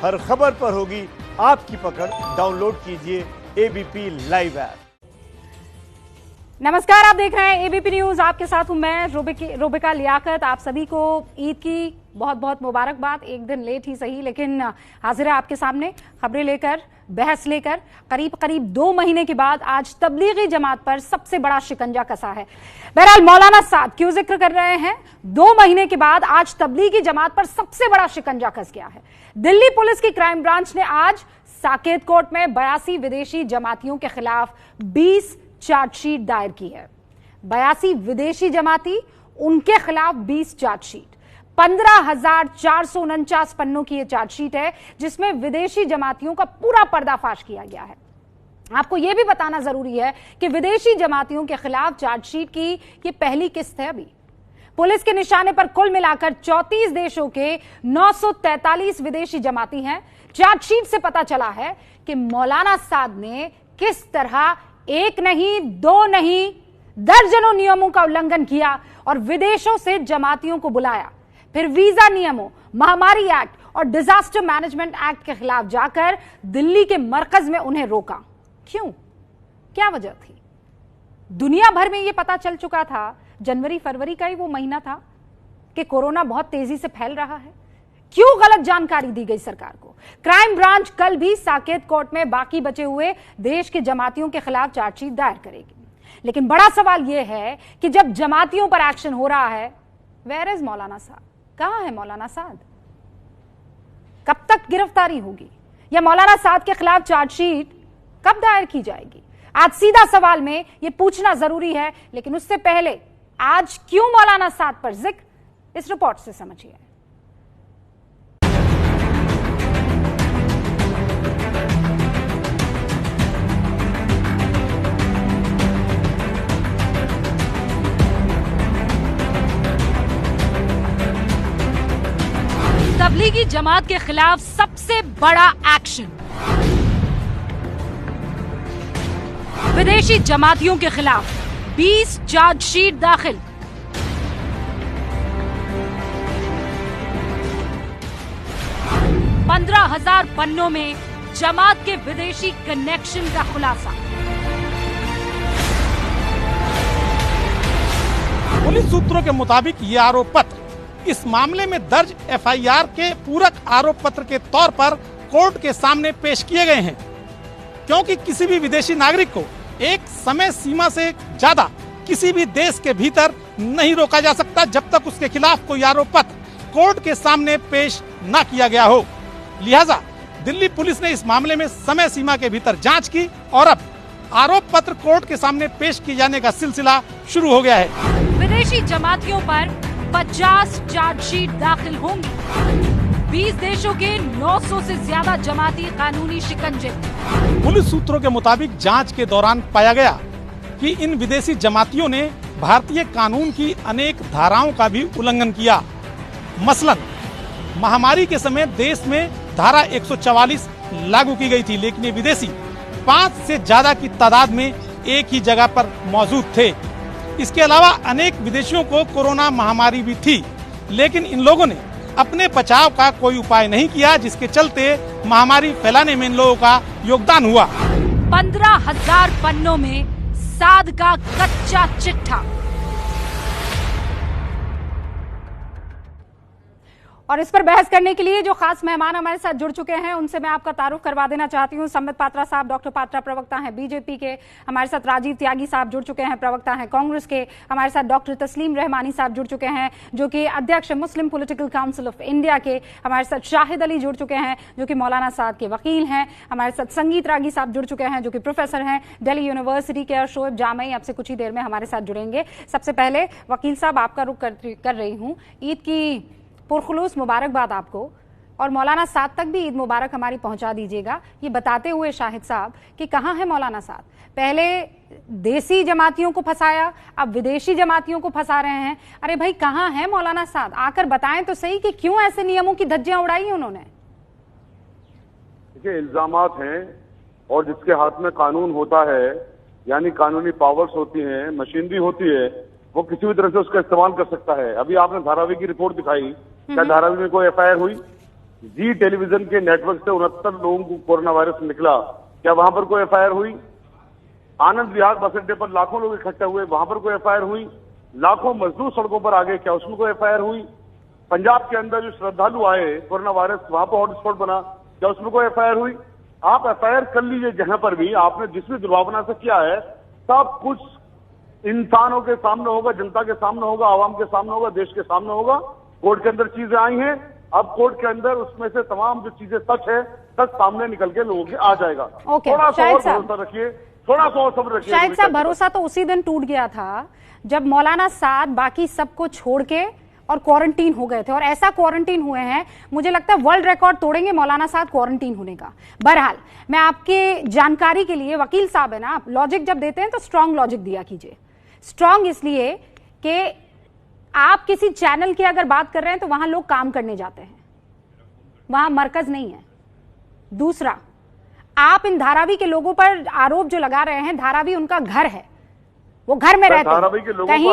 हर खबर पर होगी आपकी पकड़। डाउनलोड कीजिए एबीपी लाइव ऐप। नमस्कार, आप देख रहे हैं एबीपी न्यूज। आपके साथ हूं मैं रुबिका लियाकत। आप सभी को ईद की बहुत बहुत मुबारकबाद। एक दिन लेट ही सही, लेकिन हाजिर है आपके सामने खबरें लेकर, बहस लेकर। करीब करीब 2 महीने के बाद आज तबलीगी जमात पर सबसे बड़ा शिकंजा कसा है। बहरहाल मौलाना साद क्यों जिक्र कर रहे हैं? 2 महीने के बाद आज तबलीगी जमात पर सबसे बड़ा शिकंजा कस गया है। दिल्ली पुलिस की क्राइम ब्रांच ने आज साकेत कोर्ट में 82 विदेशी जमातियों के खिलाफ 20 चार्जशीट दायर की है। 82 विदेशी जमाती, उनके खिलाफ 20 चार्जशीट। 15,449 पन्नों की यह चार्जशीट है, जिसमें विदेशी जमातियों का पूरा पर्दाफाश किया गया है। आपको यह भी बताना जरूरी है कि विदेशी जमातियों के खिलाफ चार्जशीट की यह पहली किस्त है। अभी पुलिस के निशाने पर कुल मिलाकर 34 देशों के 943 विदेशी जमाती हैं। चार्जशीट से पता चला है कि मौलाना साद ने किस तरह 1 नहीं 2 नहीं दर्जनों नियमों का उल्लंघन किया और विदेशों से जमातियों को बुलाया। फिर वीजा नियमों, महामारी एक्ट और डिजास्टर मैनेजमेंट एक्ट के खिलाफ जाकर दिल्ली के मरकज में उन्हें रोका। क्यों? क्या वजह थी? दुनिया भर में यह पता चल चुका था, जनवरी फरवरी का ही वो महीना था, कि कोरोना बहुत तेजी से फैल रहा है। क्यों गलत जानकारी दी गई सरकार को? क्राइम ब्रांच कल भी साकेत कोर्ट में बाकी बचे हुए देश के जमातियों के खिलाफ चार्जशीट दायर करेगी। लेकिन बड़ा सवाल यह है कि जब जमातियों पर एक्शन हो रहा है, वेयर इज मौलाना साद? कहां है मौलाना साद? कब तक गिरफ्तारी होगी? या मौलाना साद के खिलाफ चार्जशीट कब दायर की जाएगी? आज सीधा सवाल में यह पूछना जरूरी है, लेकिन उससे पहले आज क्यों मौलाना साद पर जिक्र, इस रिपोर्ट से समझिए। तबलीगी जमात के खिलाफ सबसे बड़ा एक्शन। विदेशी जमातियों के खिलाफ 20 चार्जशीट दाखिल। $15,000 पन्नों में जमात के विदेशी कनेक्शन का खुलासा। पुलिस सूत्रों के मुताबिक ये आरोप पत्र इस मामले में दर्ज एफआईआर के पूरक आरोप पत्र के तौर पर कोर्ट के सामने पेश किए गए हैं, क्योंकि किसी भी विदेशी नागरिक को एक समय सीमा से ज्यादा किसी भी देश के भीतर नहीं रोका जा सकता जब तक उसके खिलाफ कोई आरोप पत्र कोर्ट के सामने पेश न किया गया हो। लिहाजा दिल्ली पुलिस ने इस मामले में समय सीमा के भीतर जांच की और अब आरोप पत्र कोर्ट के सामने पेश किए जाने का सिलसिला शुरू हो गया है। विदेशी जमातियों पर 50 चार्जशीट दाखिल होंगी। 20 देशों के 900 से ज्यादा जमाती कानूनी शिकंजे। पुलिस सूत्रों के मुताबिक जांच के दौरान पाया गया कि इन विदेशी जमातियों ने भारतीय कानून की अनेक धाराओं का भी उल्लंघन किया। मसलन महामारी के समय देश में धारा 144 लागू की गई थी, लेकिन ये विदेशी 5 से ज्यादा की तादाद में एक ही जगह पर मौजूद थे। इसके अलावा अनेक विदेशियों को कोरोना महामारी भी थी, लेकिन इन लोगों ने अपने बचाव का कोई उपाय नहीं किया, जिसके चलते महामारी फैलाने में इन लोगों का योगदान हुआ। 15,000 पन्नों में साद का कच्चा चिट्ठा। और इस पर बहस करने के लिए जो खास मेहमान हमारे साथ जुड़ चुके हैं, उनसे मैं आपका तारुफ करवा देना चाहती हूं। संबित पात्रा साहब, डॉक्टर पात्रा प्रवक्ता हैं बीजेपी के। हमारे साथ राजीव त्यागी साहब जुड़ चुके हैं, प्रवक्ता हैं कांग्रेस के। हमारे साथ डॉक्टर तस्लीम रहमानी साहब जुड़ चुके हैं, जो कि अध्यक्ष मुस्लिम पॉलिटिकल काउंसिल ऑफ इंडिया के। हमारे साथ शाहिद अली जुड़ चुके हैं, जो कि मौलाना साद के वकील हैं। हमारे साथ संगीत रागी साहब जुड़ चुके हैं, जो कि प्रोफेसर हैं दिल्ली यूनिवर्सिटी के। और शोएब जामई आपसे कुछ ही देर में हमारे साथ जुड़ेंगे। सबसे पहले वकील साहब, आपका रुख कर रही हूँ। ईद की पुरखुलूस मुबारकबाद आपको, और मौलाना साद तक भी ईद मुबारक हमारी पहुंचा दीजिएगा। ये बताते हुए शाहिद साहब कि कहाँ है मौलाना साद? पहले देसी जमातियों को फंसाया, अब विदेशी जमातियों को फंसा रहे हैं। अरे भाई, कहाँ है मौलाना साद? आकर बताएं तो सही कि क्यों ऐसे नियमों की धज्जियां उड़ाई उन्होंने। देखिए, इल्जामात हैं और जिसके हाथ में कानून होता है, यानी कानूनी पावर्स होती हैं, मशीनरी होती है, वो किसी भी तरह से उसका इस्तेमाल कर सकता है। अभी आपने धारावी की रिपोर्ट दिखाई, क्या धारावी में कोई एफआईआर हुई? जी टेलीविजन के नेटवर्क से 69 लोगों को कोरोना वायरस निकला, क्या वहां पर कोई एफआईआर हुई? आनंद विहार बस अड्डे पर लाखों लोग इकट्ठे हुए, वहां पर कोई एफआईआर हुई? लाखों मजदूर सड़कों पर आ गए, क्या उसमें कोई एफआईआर हुई? पंजाब के अंदर जो श्रद्धालु आए, कोरोना वायरस वहां पर हॉटस्पॉट बना, क्या उसमें कोई एफआईआर हुई? आप एफआईआर कर लीजिए जहां पर भी आपने जिस भी दुर्भावना से किया है, सब कुछ इंसानों के सामने होगा, जनता के सामने होगा, आवाम के सामने होगा, देश के सामने होगा। कोर्ट के अंदर चीजें आई हैं, अब कोर्ट के अंदर उसमें से तमाम जो चीजें सच है, सच सामने निकल के लोगों के आ जाएगा। ओके, थोड़ा सा शाहिद और साहब। भरोसा रखिए, थोड़ा सा और सब्र रखिए। शाहिद साहब, भरोसा तो उसी दिन टूट गया था जब मौलाना साद बाकी सबको छोड़ के और क्वारंटीन हो गए थे, और ऐसा क्वारंटीन हुए हैं, मुझे लगता है वर्ल्ड रिकॉर्ड तोड़ेंगे मौलाना साद क्वारंटीन होने का। बहरहाल, मैं आपके जानकारी के लिए, वकील साहब है ना, आप लॉजिक जब देते हैं तो स्ट्रांग लॉजिक दिया कीजिए। स्ट्रांग इसलिए कि आप किसी चैनल की अगर बात कर रहे हैं तो वहां लोग काम करने जाते हैं, वहां मरकज नहीं है। दूसरा, आप इन धारावी के लोगों पर आरोप जो लगा रहे हैं, धारावी उनका घर है, वो घर में रहते हैं, कहीं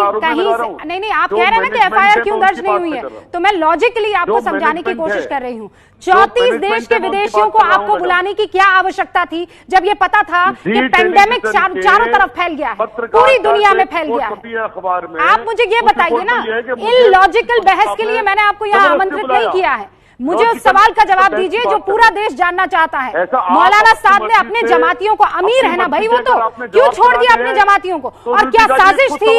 नहीं, आप कह रहे हैं ना कि एफआईआर क्यों दर्ज नहीं हुई है, तो मैं लॉजिकली आपको समझाने की कोशिश कर रही हूँ। 34 देश के विदेशियों को आपको बुलाने की क्या आवश्यकता थी जब ये पता था कि पेंडेमिक चारों तरफ फैल गया है, पूरी दुनिया में फैल गया है। आप मुझे ये बताइए ना, इन लॉजिकल बहस के लिए मैंने आपको यहाँ आमंत्रित नहीं किया है। मुझे उस सवाल का जवाब दीजिए जो पूरा देश जानना चाहता है। मौलाना साहब ने अपने जमातियों को, अमीर है ना भाई वो तो, क्यों छोड़ दिया अपने जमातियों को? और क्या साजिश थी,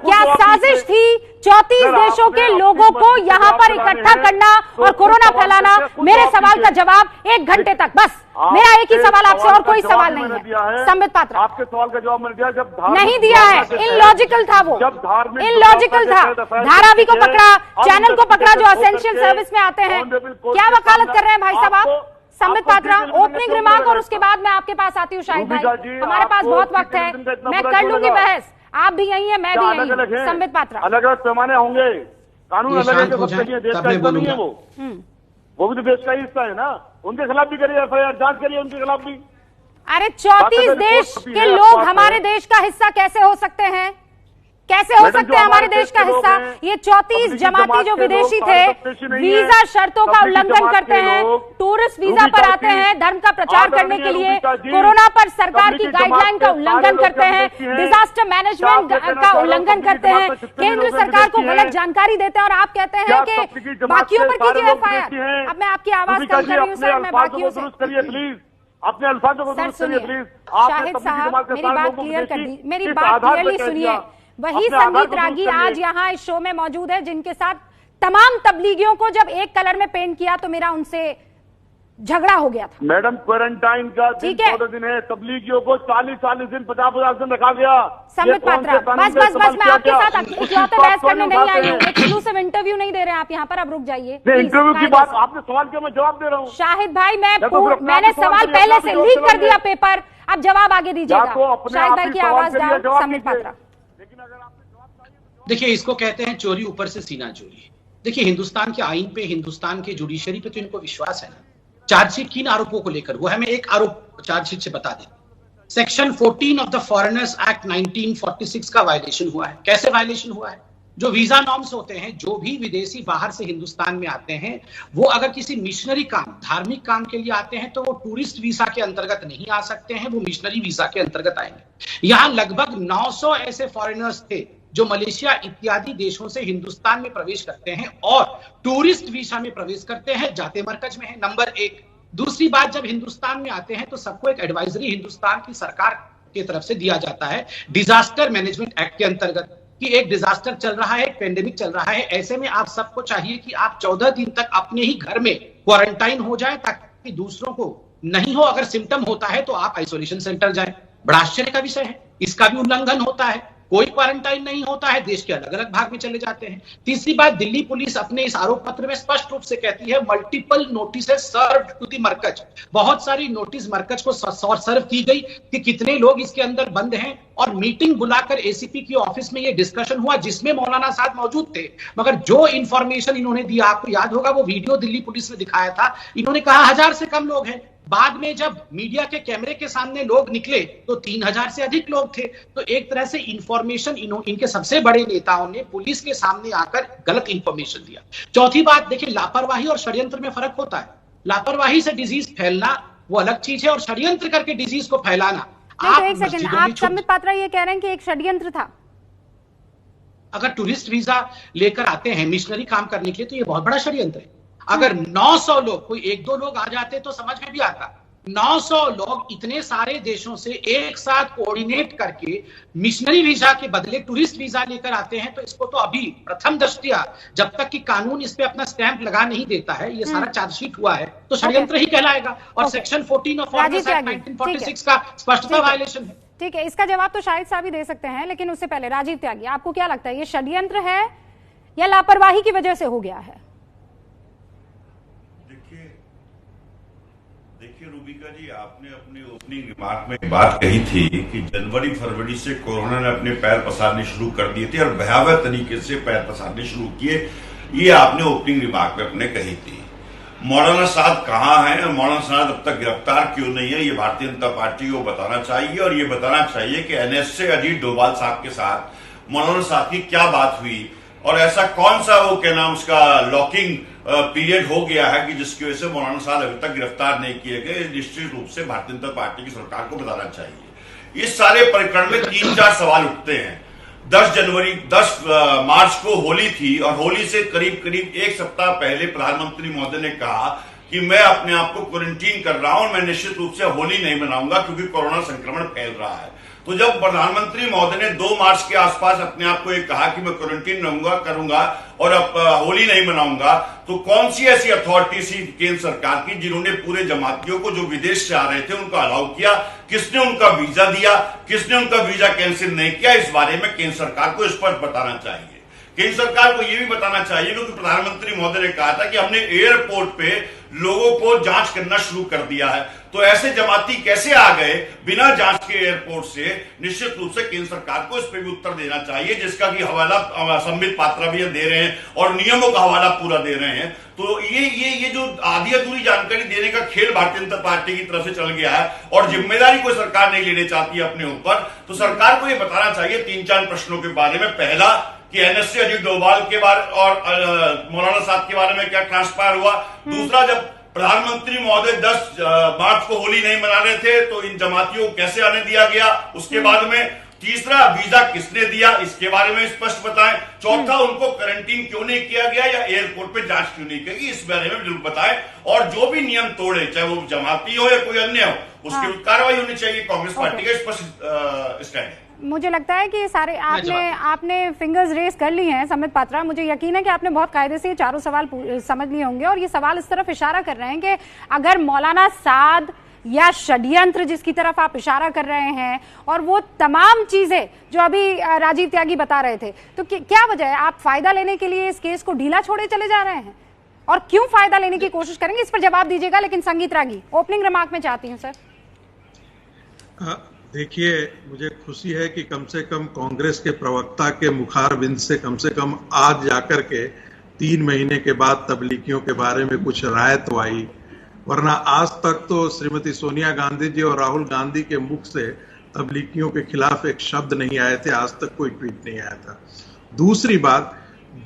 क्या साजिश थी 34 देशों के लोगों को यहाँ पर इकट्ठा करना और कोरोना फैलाना? मेरे सवाल का जवाब 1 घंटे तक, बस मेरा एक ही सवाल आपसे, और कोई सवाल नहीं है। संबित पात्रा, आपके सवाल का जवाब मैंने दिया, जब नहीं दिया है, इलॉजिकल था वो, इलॉजिकल था। धारावी को पकड़ा, चैनल को पकड़ा जो असेंशियल सर्विस में आते हैं, क्या वकालत कर रहे हैं भाई साहब आप? संबित पात्रा, ओपनिंग रिमार्क और उसके बाद मैं आपके पास आती हूँ। शाहिद भाई, हमारे पास बहुत वक्त है, मैं कर लूंगी बहस, आप भी यही है, मैं भी यही हूँ। संबित पात्रा, अलग अलग पैमाने होंगे, कानून अलग है, देश का हिस्सा नहीं है वो भी तो देश का हिस्सा है ना। उनके खिलाफ भी करिए एफआईआर, जांच करिए उनके खिलाफ भी। अरे 34 देश के लोग हमारे देश का हिस्सा कैसे हो सकते हैं? कैसे हो सकते हैं हमारे देश का हिस्सा? ये 34 जमाती जो विदेशी थे, वीजा शर्तों का उल्लंघन करते हैं, टूरिस्ट वीजा पर आते हैं धर्म का प्रचार करने के लिए, कोरोना पर सरकार की गाइडलाइन का उल्लंघन करते हैं, डिजास्टर मैनेजमेंट का उल्लंघन करते हैं, केंद्र सरकार को गलत जानकारी देते हैं, और आप कहते हैं कि बाकियों पर कीजिए एफआईआर। अब मैं आपकी आवाज कम कर रही हूँ सर, मैं बाकियों से प्लीज अपने अल्फाजों को दुरुस्त करिए प्लीज। शाहिद साहब, मेरी बात क्लियर कर दी, मेरी बात क्लियरली सुनिए। वही संगीत रागी आज यहाँ इस शो में मौजूद है जिनके साथ तमाम तबलीगियों को जब एक कलर में पेंट किया तो मेरा उनसे झगड़ा हो गया था। मैडम, क्वारंटाइन का दिन 14 दिन है, तबलीगियों को 40-40 दिन 50-50 दिन रखा गया। संबित पात्रा, बस मैं आपके साथ इकलौते बहस करने नहीं आई हूँ, एक्सक्लूसिव इंटरव्यू नहीं दे रहे आप यहाँ पर, अब रुक जाइए। इंटरव्यू की बात, आपने सवाल किया, मैं जवाब दे रहा हूँ। शाहिद भाई, मैंने सवाल पहले से लीक कर दिया पेपर, अब जवाब आगे दीजिएगा। शाहिद भाई की आवाज डाउन। संबित पात्रा, देखिए, इसको कहते हैं चोरी ऊपर से सीना चोरी। देखिए, हिंदुस्तान के आईन पे, हिंदुस्तान के जुडिशरी पे तो इनको विश्वास है ना। चार्जशीट किन आरोपों को लेकर वो हमें एक आरोप चार्जशीट से बता दें। Section 14 of the foreigners act 1946 का वायलेशन हुआ है। कैसे वायलेशन हुआ है? जो वीजा नॉर्म्स होते हैं, जो भी विदेशी बाहर से हिंदुस्तान में आते हैं, वो अगर किसी मिशनरी काम, धार्मिक काम के लिए आते हैं तो वो टूरिस्ट वीजा के अंतर्गत नहीं आ सकते हैं, वो मिशनरी वीजा के अंतर्गत आएंगे। यहाँ लगभग 900 ऐसे फॉरेनर्स थे जो मलेशिया इत्यादि देशों से हिंदुस्तान में प्रवेश करते हैं और टूरिस्ट वीजा में प्रवेश करते हैं, जाते मरकज में है, नंबर 1। दूसरी बात, जब हिंदुस्तान में आते हैं तो सबको एक एडवाइजरी हिंदुस्तान की सरकार की तरफ से दिया जाता है डिजास्टर मैनेजमेंट एक्ट के अंतर्गत, कि एक डिजास्टर चल रहा है, एक पेंडेमिक चल रहा है, ऐसे में आप सबको चाहिए कि आप 14 दिन तक अपने ही घर में क्वारंटाइन हो जाए ताकि दूसरों को नहीं हो। अगर सिम्टम होता है तो आप आइसोलेशन सेंटर जाए। बड़ा आश्चर्य का विषय है, इसका भी उल्लंघन होता है, कोई क्वारंटाइन नहीं होता है, देश के अलग अलग भाग में चले जाते हैं। तीसरी बात, दिल्ली पुलिस अपने इस आरोप पत्र में स्पष्ट रूप से कहती है multiple notice served to the Markaz. बहुत सारी नोटिस मरकज को सर्व की गई कि कितने लोग इसके अंदर बंद हैं, और मीटिंग बुलाकर एसीपी की ऑफिस में यह डिस्कशन हुआ जिसमें मौलाना साहब मौजूद थे। मगर जो इंफॉर्मेशन इन्होंने दिया, आपको याद होगा वो वीडियो दिल्ली पुलिस ने दिखाया था, इन्होंने कहा 1000 से कम लोग हैं। बाद में जब मीडिया के कैमरे के सामने लोग निकले तो 3000 से अधिक लोग थे। तो एक तरह से इंफॉर्मेशन इनके सबसे बड़े नेताओं ने पुलिस के सामने आकर गलत इंफॉर्मेशन दिया। चौथी बात देखिए, लापरवाही और षड्यंत्र में फर्क होता है। लापरवाही से डिजीज फैलना वो अलग चीज है और षड्यंत्र करके डिजीज को फैलाना। एक सेकंड, आप संबित पात्रा ये कह रहे हैं कि एक षड्यंत्र था? अगर टूरिस्ट वीजा लेकर आते हैं मिशनरी काम करने के लिए तो ये बहुत बड़ा षड्यंत्र है। अगर 900 लोग, कोई 1-2 लोग आ जाते तो समझ में भी आता। 900 लोग इतने सारे देशों से एक साथ कोऑर्डिनेट करके मिशनरी वीजा के बदले टूरिस्ट वीजा लेकर आते हैं, तो इसको तो अभी प्रथम दृष्टया जब तक कि कानून इस पे अपना स्टैंप लगा नहीं देता है, ये सारा चार्जशीट हुआ है, तो षड्यंत्र ही कहलाएगा। और सेक्शन 14 ऑफ फॉरेनर्स एक्ट 1946 का स्पष्टता वायलेशन है। ठीक है, इसका जवाब तो शाहिद साहब ही दे सकते हैं, लेकिन उससे पहले राजीव त्यागी, आपको क्या लगता है, ये षड्यंत्र है या लापरवाही की वजह से हो गया है? देखिए रूबिका जी, आपने अपने ओपनिंग रिमार्क में बात कही थी कि जनवरी फरवरी से कोरोना ने अपने पैर पसारने शुरू कर दिए थे और भयावह तरीके से पैर पसारने शुरू किए, ये आपने ओपनिंग रिमार्क में अपने कही थी। मौलाना साहब कहाँ हैं और मौलाना साहब अब तक गिरफ्तार क्यों नहीं है, ये भारतीय जनता पार्टी को बताना चाहिए। और ये बताना चाहिए कि एनएसए अजीत डोभाल साहब के साथ मौलाना साहब की क्या बात हुई और ऐसा कौन सा वो क्या नाम उसका लॉकिंग पीरियड हो गया है कि जिसकी वजह से मौलाना साहब अभी तक गिरफ्तार नहीं किए गए। निश्चित रूप से भारतीय जनता पार्टी की सरकार को बताना चाहिए। इस सारे प्रकरण में 3-4 सवाल उठते हैं। 10 मार्च को होली थी और होली से करीब करीब एक सप्ताह पहले प्रधानमंत्री महोदय ने कहा कि मैं अपने आप को क्वारंटीन कर रहा हूं और मैं निश्चित रूप से होली नहीं मनाऊंगा क्योंकि कोरोना संक्रमण फैल रहा है। तो जब प्रधानमंत्री महोदय ने 2 मार्च के आसपास अपने आप को ये कहा कि मैं क्वारंटीन करूंगा और अब होली नहीं मनाऊंगा, तो कौन सी ऐसी अथॉरिटी थी केंद्र सरकार की जिन्होंने पूरे जमातियों को जो विदेश से आ रहे थे उनको अलाउ किया? किसने उनका वीजा दिया, किसने उनका वीजा कैंसिल नहीं किया? इस बारे में केंद्र सरकार को स्पष्ट बताना चाहिए। केंद्र सरकार को यह भी बताना चाहिए क्योंकि प्रधानमंत्री महोदय ने कहा था कि हमने एयरपोर्ट पे लोगों को जांच करना शुरू कर दिया है, तो ऐसे जमाती कैसे आ गए बिना जांच के एयरपोर्ट से? निश्चित रूप से केंद्र सरकार को इस पर भी उत्तर देना चाहिए, जिसका कि हवाला संबित पात्रा भी दे रहे हैं और नियमों का हवाला पूरा दे रहे हैं। तो ये जो आधी अधूरी जानकारी देने का खेल भारतीय जनता पार्टी की तरफ से चल गया है और जिम्मेदारी कोई सरकार नहीं लेने चाहती है अपने ऊपर, तो सरकार को यह बताना चाहिए 3-4 प्रश्नों के बारे में। पहला कि एनएसए अजीत डोभाल के बारे और मौलाना साहब के बारे में क्या ट्रांसपायर हुआ। दूसरा, जब प्रधानमंत्री महोदय 10 मार्च को होली नहीं मना रहे थे तो इन जमातियों को कैसे आने दिया गया उसके बाद में। तीसरा, वीजा किसने दिया इसके बारे में स्पष्ट बताएं। चौथा, उनको क्वारंटीन क्यों नहीं किया गया या एयरपोर्ट पे जांच क्यों नहीं की, इस बारे में जरूर बताएं। और जो भी नियम तोड़े, चाहे वो जमाती हो या कोई अन्य हो, उसकी कार्रवाई होनी चाहिए। कांग्रेस पार्टी का स्पष्ट स्टैंड है। मुझे लगता है कि ये सारे आपने फिंगर्स रेस कर ली हैं संबित पात्रा। मुझे यकीन है कि आपने बहुत कायदे से ये चारों सवाल समझ लिए होंगे और ये सवाल इस तरफ इशारा कर रहे हैं कि अगर मौलाना साद या षड्यंत्र जिसकी तरफ आप इशारा कर रहे हैं और वो तमाम चीजें जो अभी राजीव त्यागी बता रहे थे, तो क्या वजह है? आप फायदा लेने के लिए इस केस को ढीला छोड़े चले जा रहे हैं और क्यों फायदा लेने की कोशिश करेंगे, इस पर जवाब दीजिएगा। लेकिन संगीत रागी ओपनिंग रिमार्क में चाहती हूँ सर। देखिए, मुझे खुशी है कि कम से कम कांग्रेस के प्रवक्ता के मुखारबिंद से कम आज जाकर के 3 महीने के बाद तबलीगियों के बारे में कुछ राय तो आई, वरना आज तक तो श्रीमती सोनिया गांधी जी और राहुल गांधी के मुख से तबलीगियों के खिलाफ एक शब्द नहीं आए थे, आज तक कोई ट्वीट नहीं आया था। दूसरी बात,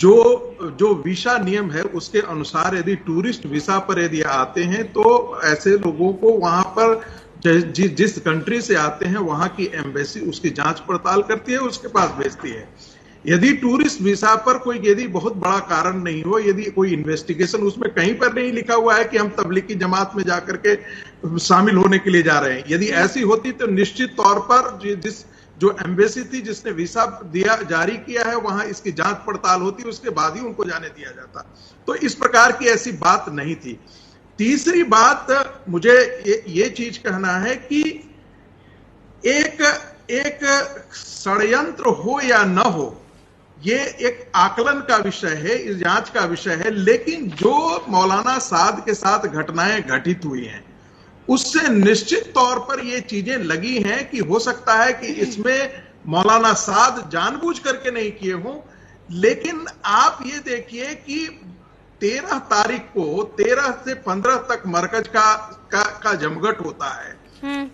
जो वीसा नियम है उसके अनुसार यदि टूरिस्ट वीसा पर यदि आते हैं तो ऐसे लोगों को वहां पर जिस कंट्री से आते हैं वहां की एम्बेसी उसकी जांच पड़ताल करती है, उसके पास भेजती है। यदि टूरिस्ट वीसा पर कोई यदि बहुत बड़ा कारण नहीं हो, यदि कोई इन्वेस्टिगेशन उसमें कहीं पर नहीं लिखा हुआ है कि हम तबलीगी जमात में जाकर के शामिल होने के लिए जा रहे हैं, यदि ऐसी होती तो निश्चित तौर पर जो एम्बेसी थी जिसने वीसा जारी किया है वहां इसकी जांच पड़ताल होती, उसके बाद ही उनको जाने दिया जाता। तो इस प्रकार की ऐसी बात नहीं थी। तीसरी बात, मुझे ये चीज कहना है कि एक षड्यंत्र हो या न हो, ये एक आकलन का विषय है, इस जांच का विषय है। लेकिन जो मौलाना साद के साथ घटनाएं घटित हुई हैं उससे निश्चित तौर पर ये चीजें लगी हैं कि हो सकता है कि इसमें मौलाना साद जानबूझ करके नहीं किए हों। लेकिन आप ये देखिए कि 13 तारीख को 13 से 15 तक मरकज का का जमघट होता है।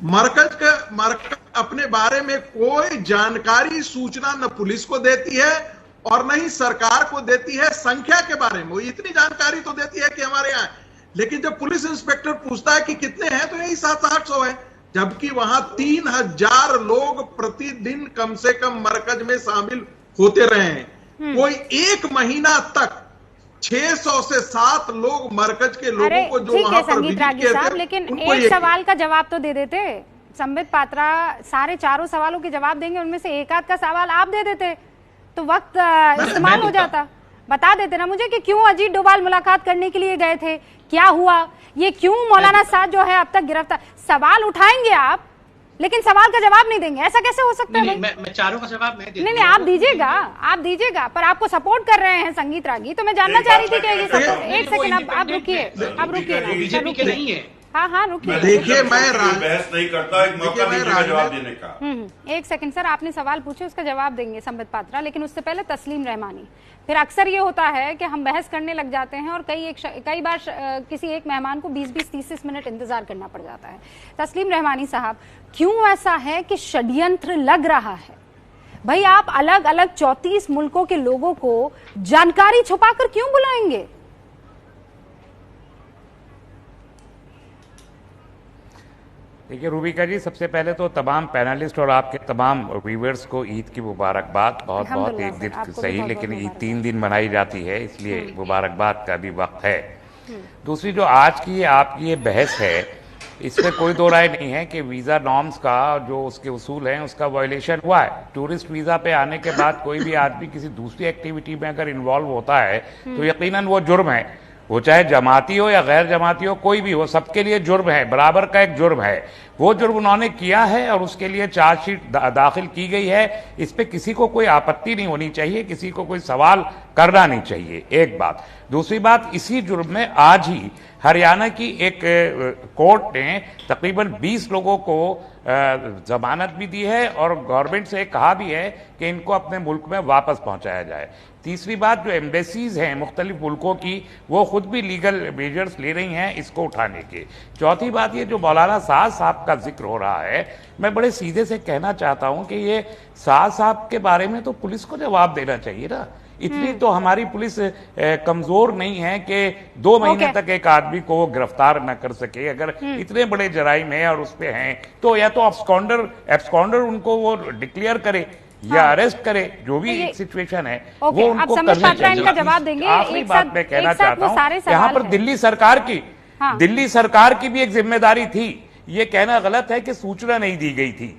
मरकज अपने बारे में कोई जानकारी सूचना न पुलिस को देती है और न ही सरकार को देती है। संख्या के बारे में वो इतनी जानकारी तो देती है कि हमारे यहाँ, लेकिन जब पुलिस इंस्पेक्टर पूछता है कि कितने हैं तो यही 700-800 है, जबकि वहां 3000 लोग प्रतिदिन कम से कम मरकज में शामिल होते रहे हैं। कोई एक महीना तक 600 से 7 लोग मरकज के लोगों को जो वहां पर संगीत रागी साहब, लेकिन एक सवाल का जवाब तो दे देते। संबित पात्रा सारे चारों सवालों के जवाब देंगे, उनमें से एक आध का सवाल आप दे देते तो वक्त इस्तेमाल हो जाता। बता देते ना मुझे कि क्यों अजीत डोभाल मुलाकात करने के लिए गए थे, क्या हुआ, ये क्यों मौलाना साद जो है अब तक गिरफ्तार। सवाल उठाएंगे आप, लेकिन सवाल का जवाब नहीं देंगे, ऐसा कैसे हो सकता है? मैं चारों का जवाब मैं नहीं, आप दीजिएगा, पर आपको सपोर्ट कर रहे हैं संगीत रागी, तो मैं जानना चाह रही थी कि ये सपोर्ट। एक सेकंड, आप रुकिए बीजेपी के नहीं है। हाँ रुकिए। देखिए, मैं बहस नहीं करता, एक मौका दीजिए जवाब देने का। एक सेकंड सर, आपने सवाल पूछे, उसका जवाब देंगे संबित पात्रा, लेकिन उससे पहले तस्लीम रहमानी। फिर अक्सर ये होता है कि हम बहस करने लग जाते हैं और कई बार किसी एक मेहमान को 20-30 मिनट इंतजार करना पड़ जाता है। तस्लीम रहमानी साहब, क्यों ऐसा है कि षड्यंत्र लग रहा है? भाई, आप अलग अलग 34 मुल्कों के लोगों को जानकारी छुपाकर क्यों बुलाएंगे? देखिए रूबिका जी, सबसे पहले तो तमाम पैनलिस्ट और आपके तमाम व्यूअर्स को ईद की मुबारकबाद। बहुत एक दिन सही, लेकिन ईद 3 दिन मनाई जाती है, इसलिए मुबारकबाद का भी वक्त है। दूसरी जो आज की आपकी ये बहस है, इसमें कोई दो राय नहीं है कि वीज़ा नॉर्म्स का जो उसके उसूल हैं उसका वायलेशन हुआ है। टूरिस्ट वीज़ा पे आने के बाद कोई भी आदमी किसी दूसरी एक्टिविटी में अगर इन्वॉल्व होता है तो यकीनन वो जुर्म है, वो चाहे जमाती हो या गैर जमाती हो, कोई भी हो, सबके लिए जुर्म है, बराबर का एक जुर्म है। वो जुर्म उन्होंने किया है और उसके लिए चार्जशीट दाखिल की गई है। इस पे किसी को कोई आपत्ति नहीं होनी चाहिए, किसी को कोई सवाल करना नहीं चाहिए, एक बात। दूसरी बात, इसी जुर्म में आज ही हरियाणा की एक कोर्ट ने तकरीबन 20 लोगों को जमानत भी दी है और गवर्नमेंट से कहा भी है कि इनको अपने मुल्क में वापस पहुंचाया जाए। तीसरी बात, जो एम्बेसीज हैं मुख्तलिफ मुल्कों की, वो खुद भी लीगल मेजर्स ले रही हैं इसको उठाने के। चौथी बात, ये जो मौलाना साद साहब का जिक्र हो रहा है, मैं बड़े सीधे से कहना चाहता हूं कि ये साद साहब के बारे में तो पुलिस को जवाब देना चाहिए ना। इतनी तो हमारी पुलिस कमजोर नहीं है कि 2 महीने तक एक आदमी को गिरफ्तार न कर सके। अगर इतने बड़े जराइम है और उस पे हैं तो या तो एब्सकॉन्डर उनको वो डिक्लेयर करे या अरेस्ट करे, जो भी एक सिचुएशन है वो उनको करना चाहिए। जवाब देंगे। आखिरी बात मैं कहना चाहता हूँ, यहाँ पर दिल्ली सरकार की भी एक जिम्मेदारी थी। ये कहना गलत है कि सूचना नहीं दी गई थी।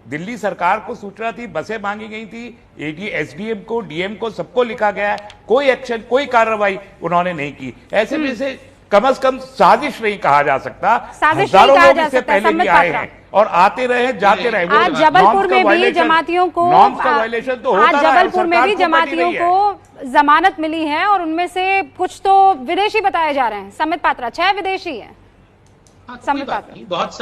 दिल्ली सरकार को सूचना थी, बसें मांगी गई थी, एसडीएम को, डीएम को, सबको लिखा गया, कोई एक्शन, कोई कार्रवाई उन्होंने नहीं की। ऐसे में से कम से कम साजिश नहीं कहा जा सकता। हजारों लोग इससे पहले भी आए हैं और आते रहे, जाते रहे। आज जबलपुर में भी जमातियों को वायलेशन तो होता रहा है। जबलपुर में भी जमातियों को जमानत मिली है और उनमें से कुछ तो विदेशी बताए जा रहे हैं। संबित पात्रा, 6 विदेशी हैं। बहुत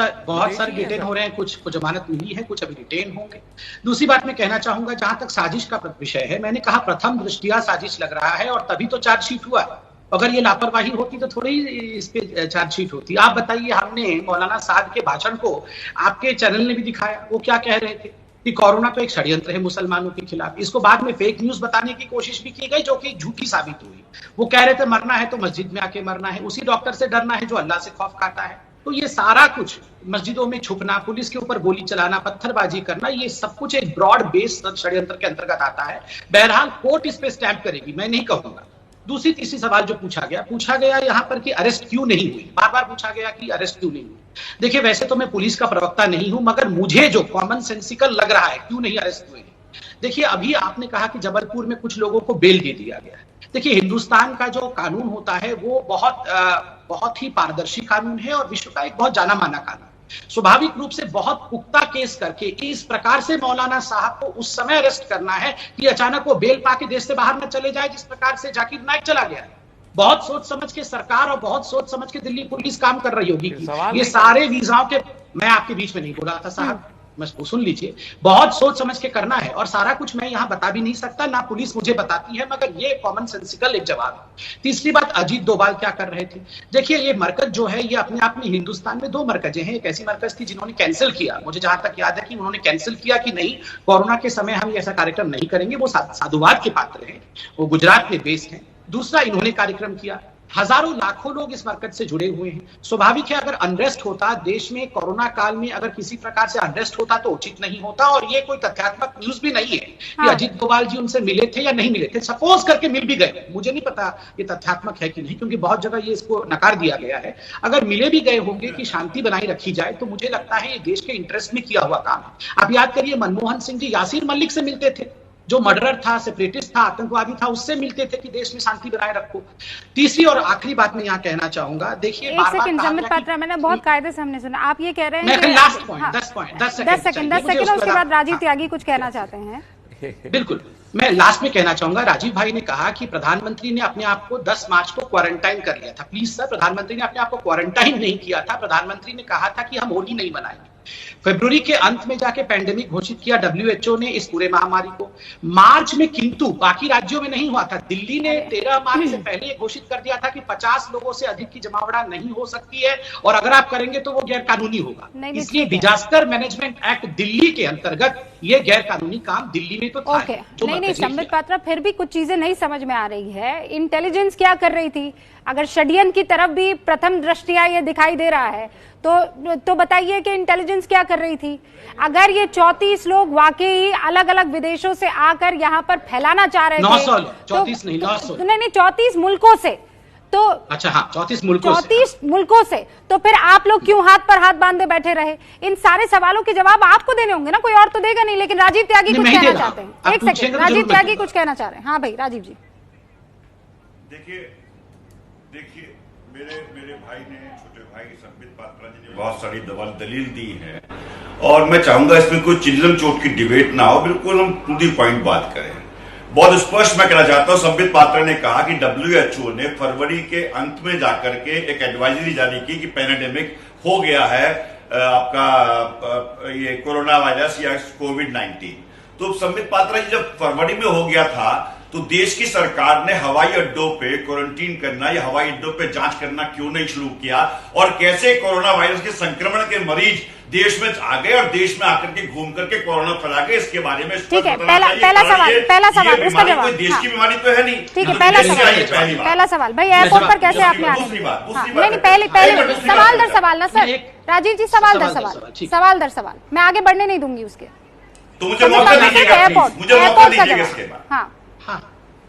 सारे डिटेन हो रहे हैं, कुछ को जमानत मिली है, कुछ अभी डिटेन होंगे। दूसरी बात मैं कहना चाहूंगा, जहां तक साजिश का विषय है, मैंने कहा प्रथम दृष्टिया साजिश लग रहा है और तभी तो चार्जशीट हुआ। अगर ये लापरवाही होती तो थोड़ी ही इस पे चार्जशीट होती। आप बताइए, हमने मौलाना साद के भाषण को आपके चैनल ने भी दिखाया, वो क्या कह रहे थे कि कोरोना तो एक षड्यंत्र है मुसलमानों के खिलाफ। इसको बाद में फेक न्यूज बताने की कोशिश भी की गई, जो कि झूठी साबित हुई। वो कह रहे थे मरना है तो मस्जिद में आके मरना है, उसी डॉक्टर से डरना है जो अल्लाह से खौफ खाता है। तो ये सारा कुछ, मस्जिदों में छुपना, पुलिस के ऊपर गोली चलाना, पत्थरबाजी करना, ये सब कुछ एक ब्रॉड बेस षड्यंत्र के अंतर्गत आता है। बहरहाल कोर्ट इस पे स्टैंप करेगी, मैं नहीं कहूंगा। दूसरी तीसरी सवाल जो पूछा गया यहाँ पर कि अरेस्ट क्यों नहीं हुई, बार बार पूछा गया कि अरेस्ट क्यों नहीं हुई। देखिए, वैसे तो मैं पुलिस का प्रवक्ता नहीं हूं, मगर मुझे जो कॉमन सेंसिकल लग रहा है क्यों नहीं अरेस्ट हुए। देखिए, अभी आपने कहा कि जबलपुर में कुछ लोगों को बेल दे दिया गया है। देखिए, हिंदुस्तान का जो कानून होता है वो बहुत ही पारदर्शी कानून है और विश्व का एक बहुत जाना माना कानून। स्वाभाविक रूप से बहुत पुख्ता केस करके इस प्रकार से मौलाना साहब को उस समय अरेस्ट करना है कि अचानक वो बेल पाके देश से बाहर न चले जाए, जिस प्रकार से जाकिर नाइक चला गया। बहुत सोच समझ के सरकार और बहुत सोच समझ के दिल्ली पुलिस काम कर रही होगी। ये सारे वीजाओं के, मैं आपके बीच में नहीं बोला था साहब, सुन लीजिए, बहुत सोच समझ के करना है और सारा कुछ मैं यहां बता भी नहीं सकता, ना पुलिस मुझे बताती है, मगर ये कॉमन सेंसिकल एक जवाब है। तीसरी बात, अजीत डोभाल क्या कर रहे थे? देखिए, ये मरकज जो है ये अपने आप में हिंदुस्तान में 2 मरकजें हैं। एक ऐसी मरकज थी जिन्होंने कैंसिल किया, मुझे जहां तक याद है कि उन्होंने कैंसिल किया कि नहीं, कोरोना के समय हम ऐसा कार्यक्रम नहीं करेंगे, वो साधुवाद के पात्र हैं, वो गुजरात में बेस्ड हैं। दूसरा, इन्होंने कार्यक्रम किया, हजारों लाखों लोग इस मरकज से जुड़े हुए हैं। स्वाभाविक है, अगर अनरेस्ट होता देश में कोरोना काल में, अगर किसी प्रकार से अनरेस्ट होता तो उचित नहीं होता, और ये कोई तथ्यात्मक न्यूज भी नहीं है कि अजीत डोभाल जी उनसे मिले थे या नहीं मिले थे। सपोज करके मिल भी गए, मुझे नहीं पता ये तथ्यात्मक है कि नहीं, क्योंकि बहुत जगह ये इसको नकार दिया गया है। अगर मिले भी गए होंगे कि शांति बनाई रखी जाए, तो मुझे लगता है ये देश के इंटरेस्ट में किया हुआ काम है। आप याद करिए, मनमोहन सिंह जी यासीर मलिक से मिलते थे, जो मर्डरर था, सेपरेटिस्ट था, आतंकवादी था, उससे मिलते थे कि देश में शांति बनाए रखो। तीसरी और आखिरी बात मैं यहाँ कहना चाहूंगा, देखिए, एक सेकंड संबित पात्रा, मैंने बहुत कायदे से हमने सुना, आप ये कह रहे हैं कि लास्ट पॉइंट 10 सेकंड, उसके बाद राजीव त्यागी कुछ कहना चाहते हैं। बिल्कुल, मैं लास्ट में कहना चाहूंगा, राजीव भाई ने कहा कि प्रधानमंत्री ने अपने आप को 10 मार्च को क्वारंटाइन कर लिया था। प्लीज सर, प्रधानमंत्री ने अपने आप को क्वारंटाइन नहीं किया था। प्रधानमंत्री ने कहा था कि हम होली नहीं मनाएंगे। फरवरी के अंत में जाके पैंडेमिक घोषित किया WHO ने इस पूरे महामारी को। मार्च में, किंतु बाकी राज्यों में नहीं हुआ था। दिल्ली ने 13 मार्च से पहले ये घोषित कर दिया था कि 50 लोगों से अधिक की जमावड़ा नहीं हो सकती है, और अगर आप करेंगे तो वो गैर कानूनी होगा। इसलिए डिजास्टर मैनेजमेंट एक्ट दिल्ली के अंतर्गत ये गैर कानूनी काम दिल्ली में तो था। नहीं, संबित पात्रा, फिर भी कुछ चीजें नहीं समझ में आ रही है। इंटेलिजेंस क्या कर रही थी? अगर षड्यंत्र की तरफ भी प्रथम दृष्टया ये दिखाई दे रहा है, तो बताइए कि इंटेलिजेंस क्या कर रही थी? अगर ये 34 लोग वाकई अलग अलग विदेशों से आकर यहाँ पर फैलाना चाह रहे थे, 34 नहीं, 900 नहीं, 34 मुल्कों से, तो अच्छा, हाँ, 34 मुल्कों से, तो फिर आप लोग क्यों हाथ पर हाथ बांधे बैठे रहे? इन सारे सवालों के जवाब आपको देने होंगे ना, कोई और तो देगा नहीं। लेकिन राजीव त्यागी कुछ कहना चाहते हैं। एक सेकंड, राजीव त्यागी कुछ कहना चाह रहे हैं। हाँ भाई, राजीव जी। देखिए, मेरे भाई ने, छोटे भाई संबित पात्रा जी ने बहुत सारी दलील दी है, और मैं चाहूंगा इसमें कोई चिल्लम चोट की डिबेट ना हो, बिल्कुल हम टू दी पॉइंट बात करें। बहुत स्पष्ट मैं कहना चाहता हूं, संबित पात्रा ने कहा कि WHO ने फरवरी के अंत में जाकर के एक एडवाइजरी जारी की कि पैंडेमिक हो गया है, आपका ये कोरोना वायरस या कोविड-19। तो संबित पात्रा जी, जब फरवरी में हो गया था तो देश की सरकार ने हवाई अड्डों पे क्वारंटीन करना या हवाई अड्डों पे जांच करना क्यों नहीं शुरू किया, और कैसे कोरोना वायरस के संक्रमण के मरीज देश में आ गए और देश में आकर के घूम करके कोरोना फैला गए, इसके बारे में ठीक है। पहला सवाल इसका जवाब, देश की बीमारी तो है नहीं। ठीक है, पहला सवाल भाई, एयरपोर्ट पर कैसे आपने आने? नहीं, पहले सवाल दर सवाल ना सर, राजीव जी, सवाल दर सवाल, मैं आगे बढ़ने नहीं दूंगी उसके। तो मुझे मौका दीजिएगा, मुझे मौका दीजिएगा इसके बाद। हाँ,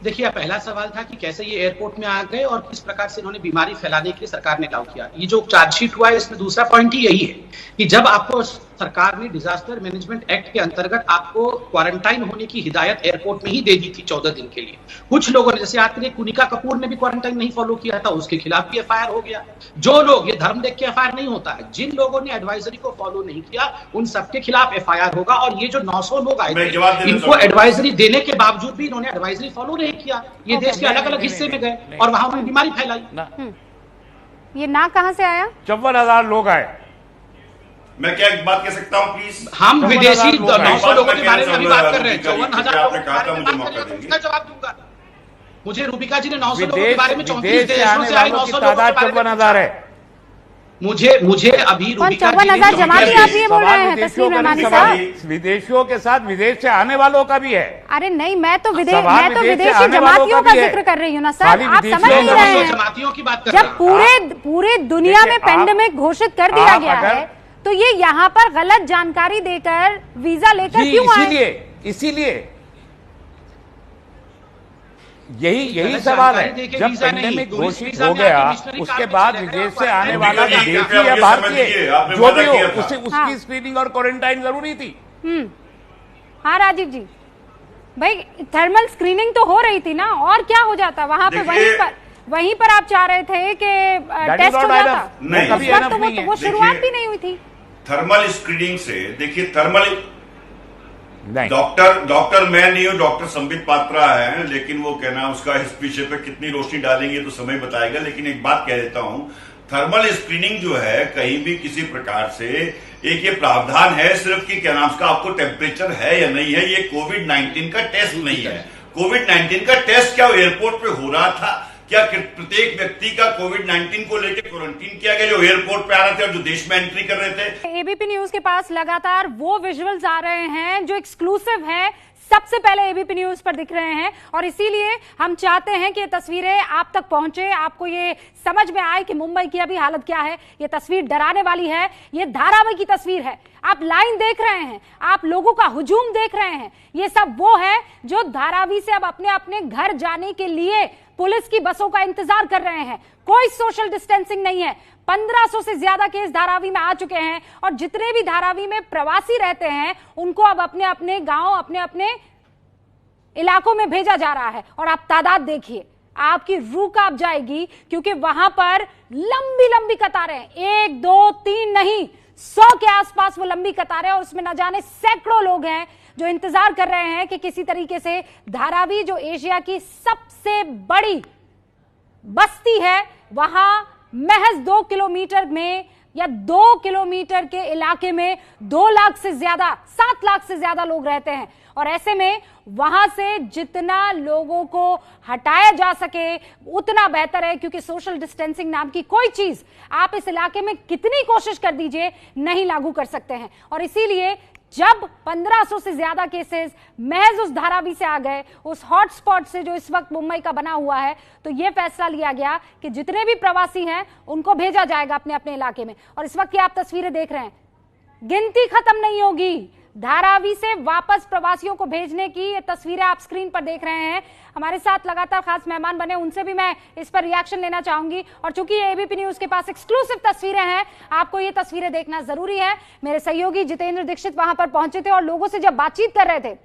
देखिए, पहला सवाल था कि कैसे ये एयरपोर्ट में आ गए और किस प्रकार से इन्होंने बीमारी फैलाने के लिए सरकार ने अलाउ किया। ये जो चार्जशीट हुआ है, इसमें दूसरा पॉइंट ही यही है कि जब आपको सरकार ने डिजास्टर मैनेजमेंट एक्ट के अंतर्गत आपको क्वारंटाइन होने की हिदायत एयरपोर्ट में ही दे दी थी 14 दिन के लिए। कुछ लोगों ने, जैसे याद करिए, कुनिका कपूर ने भी क्वारंटाइन नहीं फॉलो किया था, उसके खिलाफ भी FIR हो गया। जो लोग, ये धर्म देख के FIR नहीं होता है, जिन लोगों ने एडवाइजरी को फॉलो नहीं किया उन सबके खिलाफ FIR होगा। और ये जो 900 लोग आए थे, इनको एडवाइजरी देने के बावजूद भी इन्होंने एडवाइजरी फॉलो नहीं किया। ये देश के अलग अलग हिस्से में गए और वहां उन्होंने बीमारी फैलाई। ये ना कहां से आया? 54,000 लोग आए। मैं क्या एक बात कह सकता हूँ प्लीज? हम विदेशी 900 लोगों के बारे में अभी बात कर रहे हैं, 54,000 लोगों के बारे में बात कर रहे हैं। उसका जवाब दूंगा। मुझे रूबिका जी ने 900 लोगों के बारे में 34 देशों से आए 900 लोगों के बारे में 54,000 है। मुझे अभी 54,000 जमाती आप ये बोल रहे हैं तस्लीम रहमानी साहब? विदेशियों के साथ विदेश से आने वालों का भी है। अरे नहीं, मैं तो विदेशी जमातियों का जिक्र कर रही हूँ ना सर, आप समझ नहीं रहे हैं। जमातियों की बात कर रहे जब हैं। पूरे दुनिया में पेंडेमिक घोषित कर दिया गया है, तो ये यहाँ पर गलत जानकारी देकर वीजा लेकर क्यों आए? इसीलिए यही सवाल है। जब पेंडेमिक घोषित हो गया, उसके बाद विदेश से आने वाला विदेशी या भारतीय जो भी हो, उसकी स्क्रीनिंग और क्वारंटाइन जरूरी थी। हाँ राजीव जी, भाई थर्मल स्क्रीनिंग तो हो रही थी ना, और क्या हो जाता वहां पे? वहीं पर आप चाह रहे थे कि टेस्ट हो जाता, नहीं, वो शुरुआत भी नहीं हुई थी थर्मल स्क्रीनिंग से। देखिए, थर्मल डॉक्टर मैं नहीं हूं, डॉक्टर संबित पात्रा है, लेकिन वो कहना उसका इस विषय पे कितनी रोशनी डालेंगे तो समय बताएगा। लेकिन एक बात कह देता हूं, थर्मल स्क्रीनिंग जो है कहीं भी किसी प्रकार से एक ये प्रावधान है सिर्फ कि क्या नाम का आपको टेम्परेचर है या नहीं है, ये कोविड-19 का टेस्ट नहीं है। कोविड-19 का टेस्ट क्या एयरपोर्ट पे हो रहा था? क्या प्रत्येक व्यक्ति का कोविड-19 को लेकर क्वारंटीन किया गया जो एयरपोर्ट पे आ रहे थे और जो देश में एंट्री कर रहे थे? एबीपी न्यूज के पास लगातार वो विजुअल्स आ रहे हैं जो एक्सक्लूसिव हैं, सबसे पहले एबीपी न्यूज पर दिख रहे हैं और इसीलिए हम चाहते हैं कि ये तस्वीरें आप तक पहुंचे, आपको ये समझ में आए कि मुंबई की अभी हालत क्या है। ये तस्वीर डराने वाली है, ये धारावी की तस्वीर है। आप लाइन देख रहे हैं, आप लोगों का हुजूम देख रहे हैं, ये सब वो है जो धारावी से अब अपने अपने घर जाने के लिए पुलिस की बसों का इंतजार कर रहे हैं। कोई सोशल डिस्टेंसिंग नहीं है। 1500 से ज्यादा केस धारावी में आ चुके हैं और जितने भी धारावी में प्रवासी रहते हैं उनको अब अपने अपने गांव, अपने अपने इलाकों में भेजा जा रहा है। और आप तादाद देखिए, आपकी रूह कांप जाएगी क्योंकि वहां पर लंबी लंबी कतारें, 1 2 3 नहीं, 100 के आसपास वो लंबी कतारें और उसमें न जाने सैकड़ों लोग हैं जो इंतजार कर रहे हैं कि किसी तरीके से धारावी, जो एशिया की सबसे बड़ी बस्ती है, वहां महज 2 किलोमीटर में या 2 किलोमीटर के इलाके में 2 लाख से ज्यादा, 7 लाख से ज्यादा लोग रहते हैं। और ऐसे में वहां से जितना लोगों को हटाया जा सके उतना बेहतर है, क्योंकि सोशल डिस्टेंसिंग नाम की कोई चीज आप इस इलाके में कितनी कोशिश कर दीजिए नहीं लागू कर सकते हैं। और इसीलिए जब 1500 से ज्यादा केसेस महज उस धारावी से आ गए, उस हॉटस्पॉट से जो इस वक्त मुंबई का बना हुआ है, तो यह फैसला लिया गया कि जितने भी प्रवासी हैं उनको भेजा जाएगा अपने अपने इलाके में। और इस वक्त की आप तस्वीरें देख रहे हैं, गिनती खत्म नहीं होगी। धारावी से वापस प्रवासियों को भेजने की ये तस्वीरें आप स्क्रीन पर देख रहे हैं। हमारे साथ लगातार खास मेहमान बने, उनसे भी मैं इस पर रिएक्शन लेना चाहूंगी। और चूंकि ये एबीपी न्यूज के पास एक्सक्लूसिव तस्वीरें हैं, आपको ये तस्वीरें देखना जरूरी है। मेरे सहयोगी जितेंद्र दीक्षित वहां पर पहुंचे थे और लोगों से जब बातचीत कर रहे थे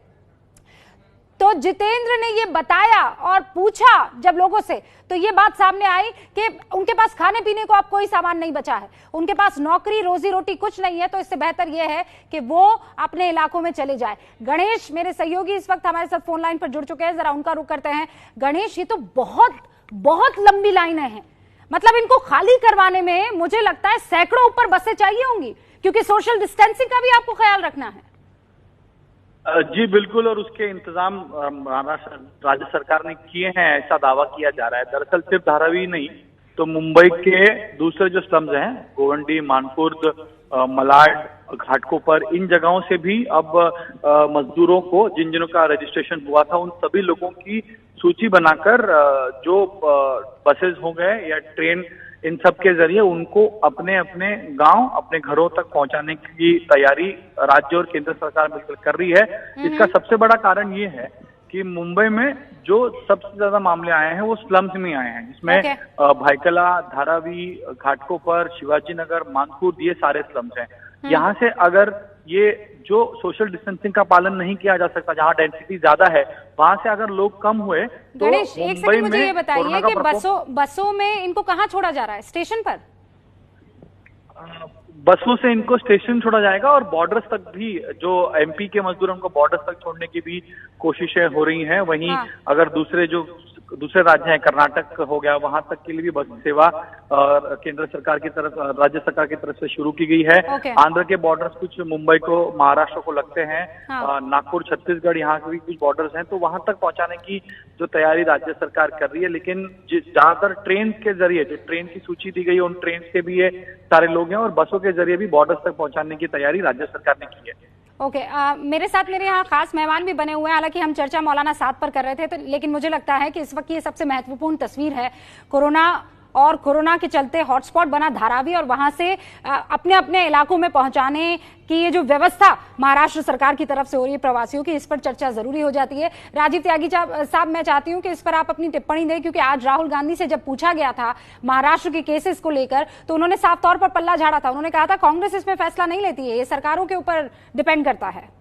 तो जितेंद्र ने ये बताया और पूछा जब लोगों से, तो ये बात सामने आई कि उनके पास खाने पीने को अब कोई सामान नहीं बचा है, उनके पास नौकरी रोजी रोटी कुछ नहीं है, तो इससे बेहतर ये है कि वो अपने इलाकों में चले जाए। गणेश मेरे सहयोगी इस वक्त हमारे साथ फोन लाइन पर जुड़ चुके हैं, जरा उनका रुख करते हैं। गणेश, ये तो बहुत बहुत लंबी लाइनें हैं, मतलब इनको खाली करवाने में मुझे लगता है सैकड़ों ऊपर बसें चाहिए होंगी, क्योंकि सोशल डिस्टेंसिंग का भी आपको ख्याल रखना है। जी बिल्कुल, और उसके इंतजाम महाराष्ट्र राज्य सरकार ने किए हैं, ऐसा दावा किया जा रहा है। दरअसल सिर्फ धारावी नहीं तो मुंबई के दूसरे जो स्लम्स हैं, गोवंडी, मानपुर, मलाड, घाटकोपर, इन जगहों से भी अब मजदूरों को, जिन जिनों का रजिस्ट्रेशन हुआ था, उन सभी लोगों की सूची बनाकर जो बसेस हो गए या ट्रेन, इन सब के जरिए उनको अपने अपने गांव, अपने घरों तक पहुंचाने की तैयारी राज्य और केंद्र सरकार मिलकर कर रही है। इसका सबसे बड़ा कारण ये है कि मुंबई में जो सबसे ज्यादा मामले आए हैं वो स्लम्स में आए हैं, जिसमें भायखला, धारावी, घाटकोपर, शिवाजी नगर, मानपुर, ये सारे स्लम्स हैं। यहाँ से अगर ये जो सोशल डिस्टेंसिंग का पालन नहीं किया जा सकता, जहाँ डेंसिटी ज्यादा है, वहां से अगर लोग कम हुए तो गणेश, एक सेकंड मुझे ये बताइए कि बसों में इनको कहाँ छोड़ा जा रहा है? स्टेशन पर? बसों से इनको स्टेशन छोड़ा जाएगा और बॉर्डर्स तक भी, जो एमपी के मजदूर उनको बॉर्डर्स तक छोड़ने की भी कोशिशें हो रही हैं। वहीं अगर दूसरे राज्य हैं, कर्नाटक हो गया, वहां तक के लिए भी बस सेवा केंद्र सरकार की तरफ, राज्य सरकार की तरफ से शुरू की गई है। आंध्र के बॉर्डर्स कुछ मुंबई को, महाराष्ट्र को लगते हैं, नागपुर, छत्तीसगढ़, यहाँ के भी कुछ बॉर्डर्स हैं, तो वहां तक पहुंचाने की जो तैयारी राज्य सरकार कर रही है। लेकिन ज्यादातर ट्रेन के जरिए, जो ट्रेन की सूची दी गई, उन ट्रेन के भी ये सारे लोग हैं और बसों के जरिए भी बॉर्डर्स तक पहुंचाने की तैयारी राज्य सरकार ने की है। ओके, मेरे यहाँ खास मेहमान भी बने हुए हैं। हालांकि हम चर्चा मौलाना साद पर कर रहे थे, तो लेकिन मुझे लगता है कि इस वक्त ये सबसे महत्वपूर्ण तस्वीर है। कोरोना के चलते हॉटस्पॉट बना धारावी और वहां से अपने अपने इलाकों में पहुंचाने की ये जो व्यवस्था महाराष्ट्र सरकार की तरफ से हो रही है प्रवासियों की, इस पर चर्चा जरूरी हो जाती है। राजीव त्यागी साहब, मैं चाहती हूं कि इस पर आप अपनी टिप्पणी दें, क्योंकि आज राहुल गांधी से जब पूछा गया था महाराष्ट्र के केसेस को लेकर, तो उन्होंने साफ तौर पर पल्ला झाड़ा था। उन्होंने कहा था कांग्रेस इसमें फैसला नहीं लेती है, ये सरकारों के ऊपर डिपेंड करता है।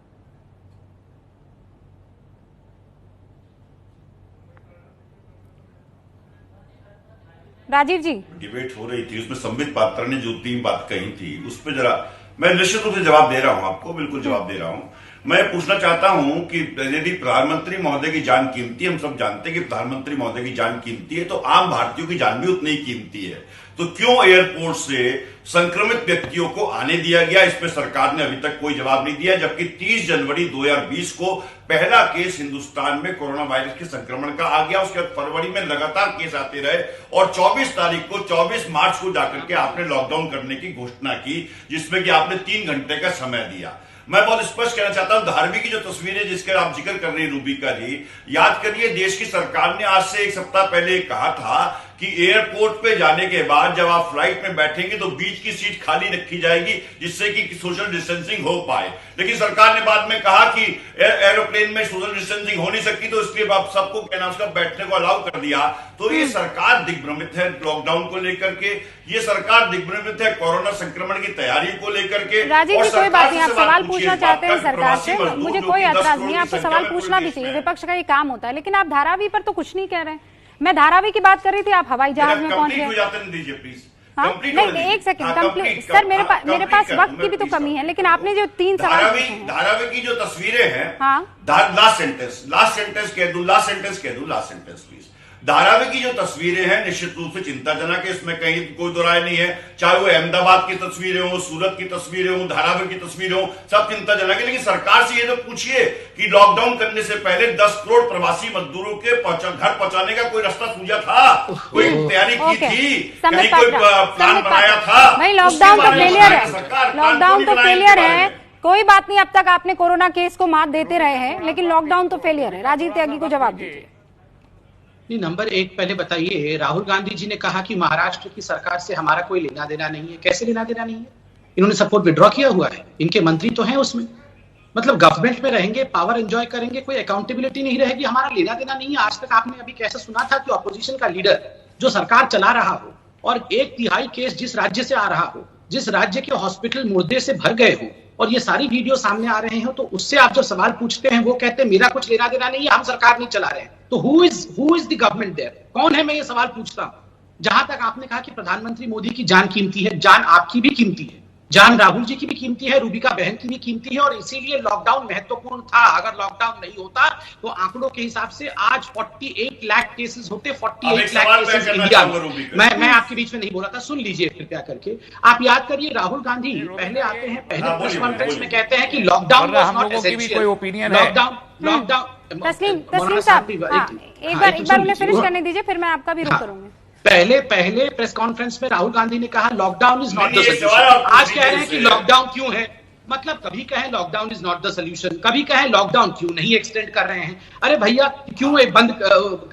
राजीव जी, डिबेट हो रही थी, उसमें संबित पात्रा ने जो 3 बात कही थी, उस पर जरा मैं निश्चित रूप से जवाब दे रहा हूं आपको, बिल्कुल जवाब दे रहा हूं। मैं पूछना चाहता हूं कि यदि प्रधानमंत्री महोदय की जान कीमती, हम सब जानते हैं कि प्रधानमंत्री महोदय की जान कीमती है, तो आम भारतीयों की जान भी उतनी ही कीमती है। तो क्यों एयरपोर्ट से संक्रमित व्यक्तियों को आने दिया गया, इस पर सरकार ने अभी तक कोई जवाब नहीं दिया। जबकि 30 जनवरी 2020 को पहला केस हिंदुस्तान में कोरोना वायरस के संक्रमण का आ गया। उसके बाद फरवरी में लगातार केस आते रहे और 24 मार्च को जाकर के आपने लॉकडाउन करने की घोषणा की, जिसमें कि आपने 3 घंटे का समय दिया। मैं बहुत स्पष्ट कहना चाहता हूं, धारावी की जो तस्वीरें जिसके आप जिक्र कर रही रूबिका जी, याद करिए देश की सरकार ने आज से 1 सप्ताह पहले कहा था कि एयरपोर्ट पे जाने के बाद जब आप फ्लाइट में बैठेंगे तो बीच की सीट खाली रखी जाएगी, जिससे कि सोशल डिस्टेंसिंग हो पाए। लेकिन सरकार ने बाद में कहा कि एरोप्लेन में सोशल डिस्टेंसिंग हो नहीं सकती, तो इसलिए आप सबको कहना उसका बैठने को अलाउ कर दिया। तो ये सरकार दिग्भ्रमित है लॉकडाउन को लेकर के, ये सरकार दिग्भ्रमित है कोरोना संक्रमण की तैयारी को लेकर के। राजीव जी कोई बात नहीं, आप सवाल पूछना चाहते हैं सरकार से, मुझे कोई एतराज नहीं, आपको सवाल पूछना भी चाहिए, विपक्ष का ये काम होता है। लेकिन आप धारावी पर तो कुछ नहीं कह रहे हैं। मैं धारावी की बात कर रही थी, आप हवाई जहाज में पहुंच गए। दीजिए प्लीज। हाँ? नहीं, एक सेकंड कंप्लीट सर, मेरे पास वक्त की भी तो कमी है। लेकिन आपने जो 3 सवाल धारावी की जो तस्वीरें हैं, हाँ? लास्ट सेंटेंस कह दूं प्लीज। धारावी की जो तस्वीरें हैं निश्चित रूप से चिंताजनक है, इसमें कहीं कोई दो राय नहीं है। चाहे वो अहमदाबाद की तस्वीरें हो, सूरत की तस्वीरें हो, धारावी की तस्वीरें हो, सब चिंताजनक है। लेकिन सरकार से ये तो पूछिए कि लॉकडाउन करने से पहले 10 करोड़ प्रवासी मजदूरों के घर पहुंचाने का कोई रास्ता सूझा था? कोई तैयारी की थी? कहीं कोई प्लान बनाया था? नहीं, लॉकडाउन तो फेलियर है, लॉकडाउन तो फेलियर है। कोई बात नहीं, अब तक आपने कोरोना केस को मात देते रहे हैं, लेकिन लॉकडाउन तो फेलियर है। राजीव त्यागी को जवाब दीजिए। नहीं, नंबर 1 पहले बताइए, राहुल गांधी जी ने कहा कि महाराष्ट्र की सरकार से हमारा कोई लेना देना नहीं है। कैसे लेना देना नहीं है? इन्होंने सपोर्ट विड्रॉ किया हुआ है, इनके मंत्री तो हैं उसमें। मतलब गवर्नमेंट में रहेंगे, पावर एंजॉय करेंगे, कोई अकाउंटेबिलिटी नहीं रहेगी, हमारा लेना देना नहीं है। आज तक आपने अभी कैसे सुना था कि ऑपोजिशन का लीडर जो सरकार चला रहा हो और 1/3 केस जिस राज्य से आ रहा हो, जिस राज्य के हॉस्पिटल मुर्दे से भर गए हो, और ये सारी वीडियो सामने आ रहे हो, तो उससे आप जो सवाल पूछते हैं वो कहते हैं मेरा कुछ लेना देना नहीं है, हम सरकार नहीं चला रहे हैं। तो who is the government there? कौन है? मैं ये सवाल पूछता हूं। जहां तक आपने कहा कि प्रधानमंत्री मोदी की जान कीमती है, जान आपकी भी कीमती है, जान राहुल जी की भी कीमती है, रूबिका बहन की भी कीमती है, और इसीलिए लॉकडाउन महत्वपूर्ण था। अगर लॉकडाउन नहीं होता तो आंकड़ों के हिसाब से आज 48 लाख केसेस होते, 48 लाख केसेस इंडिया में। मैं आपके बीच में नहीं बोला था, सुन लीजिए कृपया करके। आप याद करिए, राहुल गांधी पहले आते हैं, पहले प्रेस कॉन्फ्रेंस में कहते हैं कि lockdown was not essential. Lockdown तस्लीम साहब, एक बार उन्हें फिनिश करने दीजिए, फिर मैं आपका भी रुख करूंगी। पहले प्रेस कॉन्फ्रेंस में राहुल गांधी ने कहा lockdown is not the solution. आज कह रहे हैं कि लॉकडाउन क्यों है? मतलब कभी कहें lockdown is not the solution, कभी कहें लॉकडाउन क्यों नहीं एक्सटेंड कर रहे हैं। अरे भैया, क्यों बंद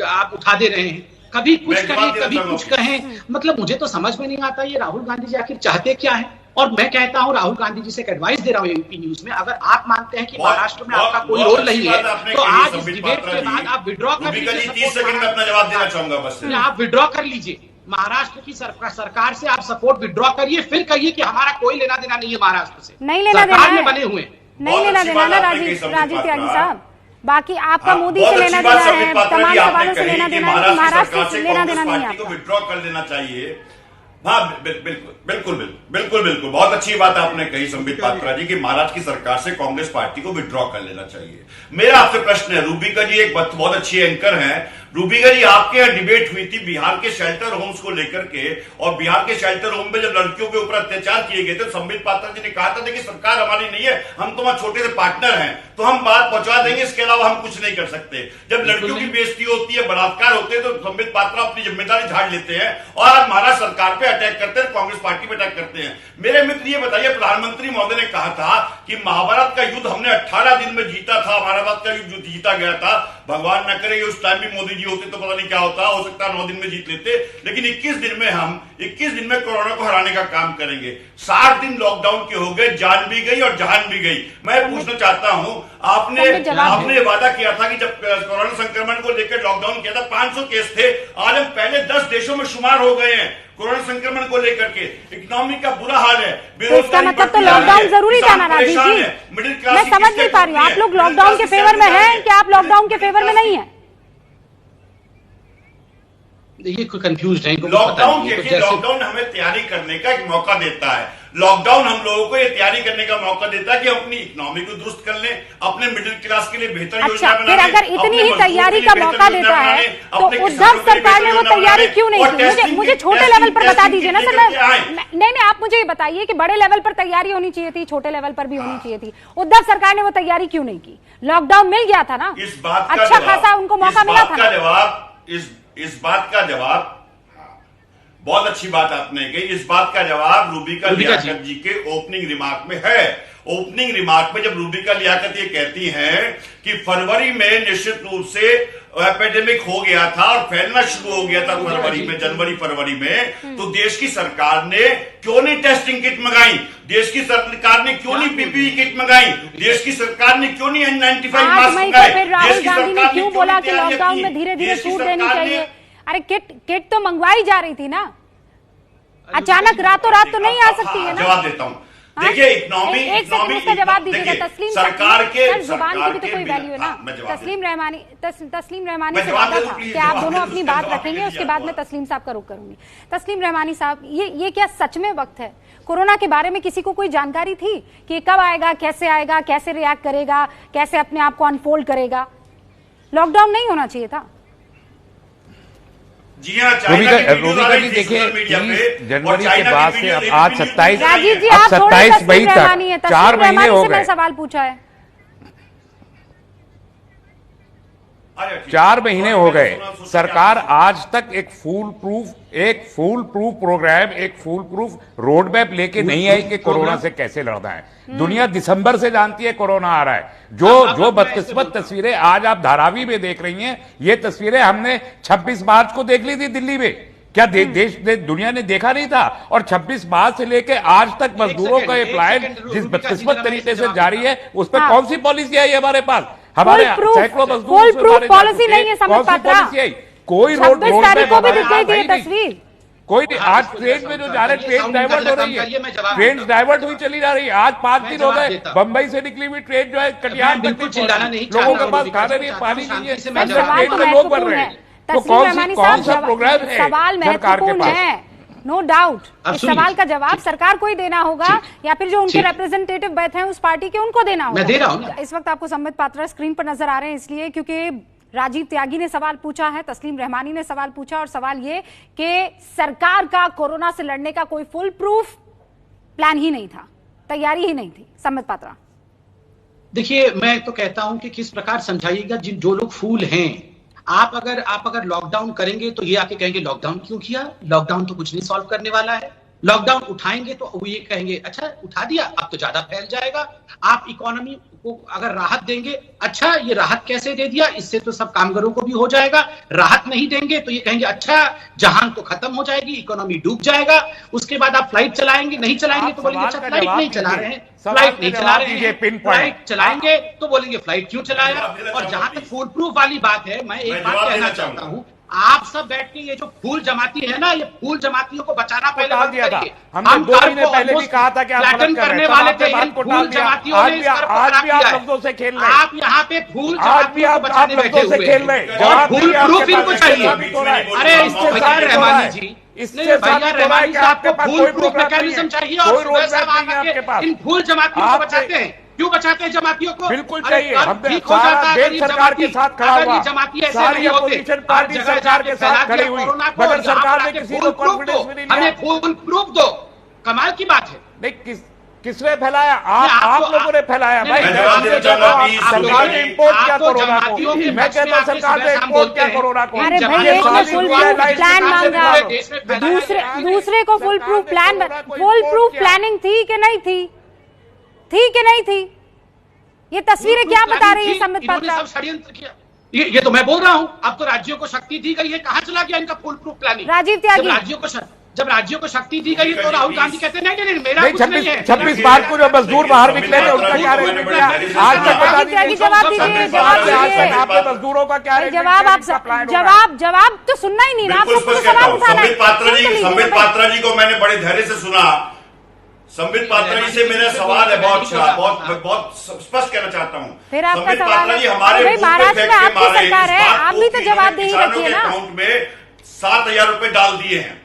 आप उठा दे रहे हैं? कभी कुछ कहें, कभी कुछ कहें। मतलब मुझे तो समझ में नहीं आता ये राहुल गांधी जी आखिर चाहते क्या है। और मैं कहता हूं, राहुल गांधी जी से एक एडवाइस दे रहा हूं यूपी न्यूज में, अगर आप मानते हैं कि महाराष्ट्र में आपका कोई रोल नहीं है, तो आज इस डिबेट के बाद आप विड्रॉ कर लीजिए। 30 सेकंड में अपना जवाब देना चाहूंगा बस। आप विड्रॉ कर लीजिए, महाराष्ट्र की सरकार से आप सपोर्ट विड्रॉ करिए, फिर कहिए कि हमारा कोई लेना देना नहीं है महाराष्ट्र से। नहीं लेना देना में बने हुए, नहीं लेना देना ना राजीव त्यागी साहब। बाकी आपका मोदी से लेना देना है, तमाम सवालों से लेना देना है, महाराष्ट्र से लेना देना नहीं है। विड्रॉ कर लेना चाहिए। हाँ, बिल्कुल बहुत अच्छी बात आपने कही संबित पात्रा जी की महाराष्ट्र की सरकार से कांग्रेस पार्टी को विड्रॉ कर लेना चाहिए। मेरा आपसे प्रश्न है, रूबिका जी एक बहुत अच्छी एंकर हैं। रूबिका जी, आपके यहाँ डिबेट हुई थी बिहार के शेल्टर होम्स को लेकर के, और बिहार के शेल्टर होम में जब लड़कियों के ऊपर अत्याचार किए गए थे, संबित पात्रा जी ने कहा था देखिए सरकार हमारी नहीं है, हम तो वहां छोटे से पार्टनर हैं, तो हम बात पहुंचा देंगे, इसके अलावा हम कुछ नहीं कर सकते। जब लड़कियों की बेइज्जती होती है, बलात्कार होते हैं, तो संबित पात्रा अपनी जिम्मेदारी झाड़ लेते हैं और आज महाराष्ट्र सरकार पे अटैक करते हैं, कांग्रेस पार्टी पे अटैक करते हैं। मेरे मित्र ये बताइए, प्रधानमंत्री महोदय ने कहा था कि महाभारत का युद्ध हमने 18 दिन में जीता था, महाभारत का युद्ध जीता गया था। भगवान न करे उस टाइम भी मोदी जी होते तो पता नहीं क्या होता, हो सकता 9 दिन में जीत लेते, लेकिन 21 दिन में हम 21 दिन में कोरोना को हराने का काम करेंगे। 60 दिन लॉकडाउन के हो गए, जान भी गई और जहान भी गई। मैं पूछना चाहता हूं, आपने वादा किया था कि जब कोरोना संक्रमण को लेकर लॉकडाउन किया था 500 केस थे, आज हम पहले 10 देशों में शुमार हो गए हैं कोरोना संक्रमण को लेकर के। इकोनॉमी का बुरा हाल है, बेरोजगारी मतलब तो लॉकडाउन जरूरी था ना राजीव जी। मिडिल क्लास मैं समझ नहीं पा रही हूँ, आप लोग लॉकडाउन के फेवर में हैं कि आप लॉकडाउन के फेवर में नहीं है? ये कंफ्यूज है। लॉकडाउन हमें तैयारी करने का एक मौका देता है। लॉकडाउन हम लोगों को ये तैयारी करने का मौका देता है कि अपनी इकोनॉमी को दुरुस्त कर लें, अपने मिडिल क्लास के लिए बेहतर योजना बना फिर अगर इतनी ही तैयारी का मौका देता है तो उद्धव सरकार ने वो तैयारी क्यों नहीं की? मुझे छोटे लेवल पर बता दीजिए ना सर। नहीं, आप मुझे ये बताइए कि बड़े लेवल पर तैयारी होनी चाहिए थी, छोटे लेवल पर भी होनी चाहिए थी। उद्धव सरकार ने वो तैयारी क्यों नहीं की? लॉकडाउन मिल गया था ना, इस बात का अच्छा खासा उनको मौका मिला था। इस बात का जवाब, बहुत अच्छी बात आपने कही, इस बात का जवाब रूबिका लियाकत जी के ओपनिंग रिमार्क में है। ओपनिंग रिमार्क में जब रूबिका लियाकत ये कहती हैं कि फरवरी में निश्चित रूप से एपिडेमिक हो गया था और फैलना शुरू हो गया था फरवरी में, जनवरी फरवरी में, तो देश की सरकार ने क्यों नहीं टेस्टिंग किट मंगाई? देश की सरकार ने क्यों नहीं पीपीई किट मंगाई? देश की सरकार ने क्यों नहीं N95 मास्क मंगाए? राहुल गांधी ने क्यों बोला कि लॉकडाउन में धीरे धीरे छूट देनी चाहिए? अरे किट तो मंगवाई जा रही थी ना, अचानक रातों रात तो नहीं आ सकती है ना। जवाब देता हूं, देखिए इकोनॉमी उसका जवाब दीजिएगा। तस्लीम सरकार के जुबान की भी तो कोई वैल्यू है ना। तस्लीम रहमानी से वादा था कि आप दोनों अपनी बात रखेंगे, उसके बाद मैं तस्लीम साहब का रुख करूंगी। तस्लीम रहमानी साहब, ये क्या सच में वक्त है? कोरोना के बारे में किसी को कोई जानकारी थी कि कब आएगा, कैसे रिएक्ट करेगा, कैसे अपने आप को अनफोल्ड करेगा? लॉकडाउन नहीं होना चाहिए था। जी हाँ, रूबिका जी देखिए 30 जनवरी के बाद से अब आज 27 मई तक 4 महीने हो गए। सवाल पूछा है, 4 महीने हो गए। सरकार आज तक एक फूल प्रूफ प्रोग्राम, एक फूल प्रूफ रोड मैप लेके नहीं आई कि कोरोना से कैसे लड़ना है। दुनिया दिसंबर से जानती है कोरोना आ रहा है। जो बदकिस्मत तस्वीरें आज आप धारावी में देख रही हैं, ये तस्वीरें हमने 26 मार्च को देख ली थी दिल्ली में। क्या दुनिया ने देखा नहीं था? और 26 मार्च से लेके आज तक मजदूरों का ये प्लान जिस बदकिस्मत तरीके से जारी है, उस पर कौन सी पॉलिसी आई हमारे पास? हमारे सैकड़ों मजदूर पॉलिसी नहीं है, समझ पात्रा। कोई रोड को भी दिख गई थी तस्वीर। कोई नहीं, आज ट्रेन में जो जा रहे ट्रेन डाइवर्ट हो रही है, ट्रेन डाइवर्ट हुई चली जा रही है। आज 5 दिन हो गए, बंबई से निकली हुई ट्रेन जो है कटिहार तक लोगों के पास खाने नहीं, पानी नहीं है, ट्रेन में लोग बढ़ रहे हैं। तो कौन सा प्रोग्राम है सवाल महत्वपूर्ण है, नो डाउट। इस सवाल का जवाब सरकार को ही देना होगा या फिर जो उनके रिप्रेजेंटेटिव बैठे हैं उस पार्टी के, उनको देना होगा। मैं दे रहा हूं। इस वक्त आपको संबित पात्रा स्क्रीन पर नजर आ रहे हैं इसलिए क्योंकि राजीव त्यागी ने सवाल पूछा है, तस्लीम रहमानी ने सवाल पूछा, और सवाल ये कि सरकार का कोरोना से लड़ने का कोई फुल प्रूफ प्लान ही नहीं था, तैयारी ही नहीं थी। संबित पात्रा, देखिए मैं तो कहता हूं कि किस प्रकार समझाइएगा जो लोग फूल हैं। आप अगर लॉकडाउन करेंगे तो ये आके कहेंगे लॉकडाउन क्यों किया? लॉकडाउन तो कुछ नहीं सॉल्व करने वाला है। लॉकडाउन उठाएंगे तो वो ये कहेंगे अच्छा उठा दिया, अब तो ज्यादा फैल जाएगा। आप इकोनॉमी को अगर राहत देंगे, अच्छा ये राहत कैसे दे दिया, इससे तो सब कामगारों को भी हो जाएगा। राहत नहीं देंगे तो ये कहेंगे अच्छा जहां तो खत्म हो जाएगी, इकोनॉमी डूब जाएगा। उसके बाद आप फ्लाइट चलाएंगे, नहीं चलाएंगे तो बोलेंगे अच्छा फ्लाइट नहीं चला रहे हैं, फ्लाइट नहीं चला रहे हैं, फ्लाइट चलाएंगे तो बोलेंगे फ्लाइट क्यों चलाया। और जहां तक फूल प्रूफ वाली बात है, मैं एक बात कहना चाहता हूं, आप सब बैठ के ये जो फूल जमाती है ना, ये फूल जमातियों को बचाना पहले बंद करिए। हम 2 महीने पहले भी कहा था कि आप फ्लैटन करने वाले थे, इन फूल जमातियों ने इस पर आज भी आप लफ्जों से खेल रहे हैं। आप यहाँ पे फूल जमातियों को बचाने बैठे हुए हैं और फूल प्रूफ इनको चाहिए। अरे इससे भैया रहमानी जी, इससे भैया रहमानी साहब को फूल प्रूफ मैकेनिज्म चाहिए और सुबह से आकर इन फूल जमातियों को बचाते हैं। क्यों बचाते हैं जमातियों को? बिल्कुल चाहिए। हमने सारा देश सरकार के साथ खड़ा हुआ, सारी अपोजिशन पार्टी सरकार के साथ खड़ी हुई, मगर सरकार ने किसी को कॉन्फिडेंस में नहीं लिया। हमें फुल प्रूफ दो, कमाल की बात है। नहीं, किसने फैलाया? आप लोगों ने फैलाया भाई। सरकार ने इम्पोर्ट किया कोरोना को। मैं कहता हूं सरकार ने इम्पोर्ट किया कोरोना को। अरे भाई एक ने फुल प्रूफ प्लान मांगा, दूसरे को full proof plan, full proof planning थी कि नहीं थी? थी कि नहीं थी? ये तस्वीरें क्या बता रही है संबित पात्रा? षड्यंत्र किया, ये तो मैं बोल रहा हूं। अब तो राज्यों को शक्ति दी गई है, कहां चला गया इनका फुल प्रूफ प्लानिंग? राजीव त्यागी, जब राज्यों को शक्ति दी गई तो राहुल गांधी कहते हैं नहीं मेरा कुछ नहीं है। 26 मार्च को जो मजदूर बाहर निकले थे उनका क्या रहेगा? आज तक बता दीजिए, जवाब दीजिए, आपके मजदूरों का क्या रहेगा? जवाब तो सुनना ही नहीं ना, आपको पूरा सवाल उठाना है। संबित पात्रा जी को मैंने बड़े धैर्य से सुना। संबित पात्रा जी से मेरा सवाल है बहुत स्पष्ट कहना चाहता हूँ। फिर आपका सवाल है, हमारे महाराष्ट्र में आपकी सरकार है, आप भी तो जवाब दे ही रखिए ना। अकाउंट में 7,000 रुपए डाल दिए हैं।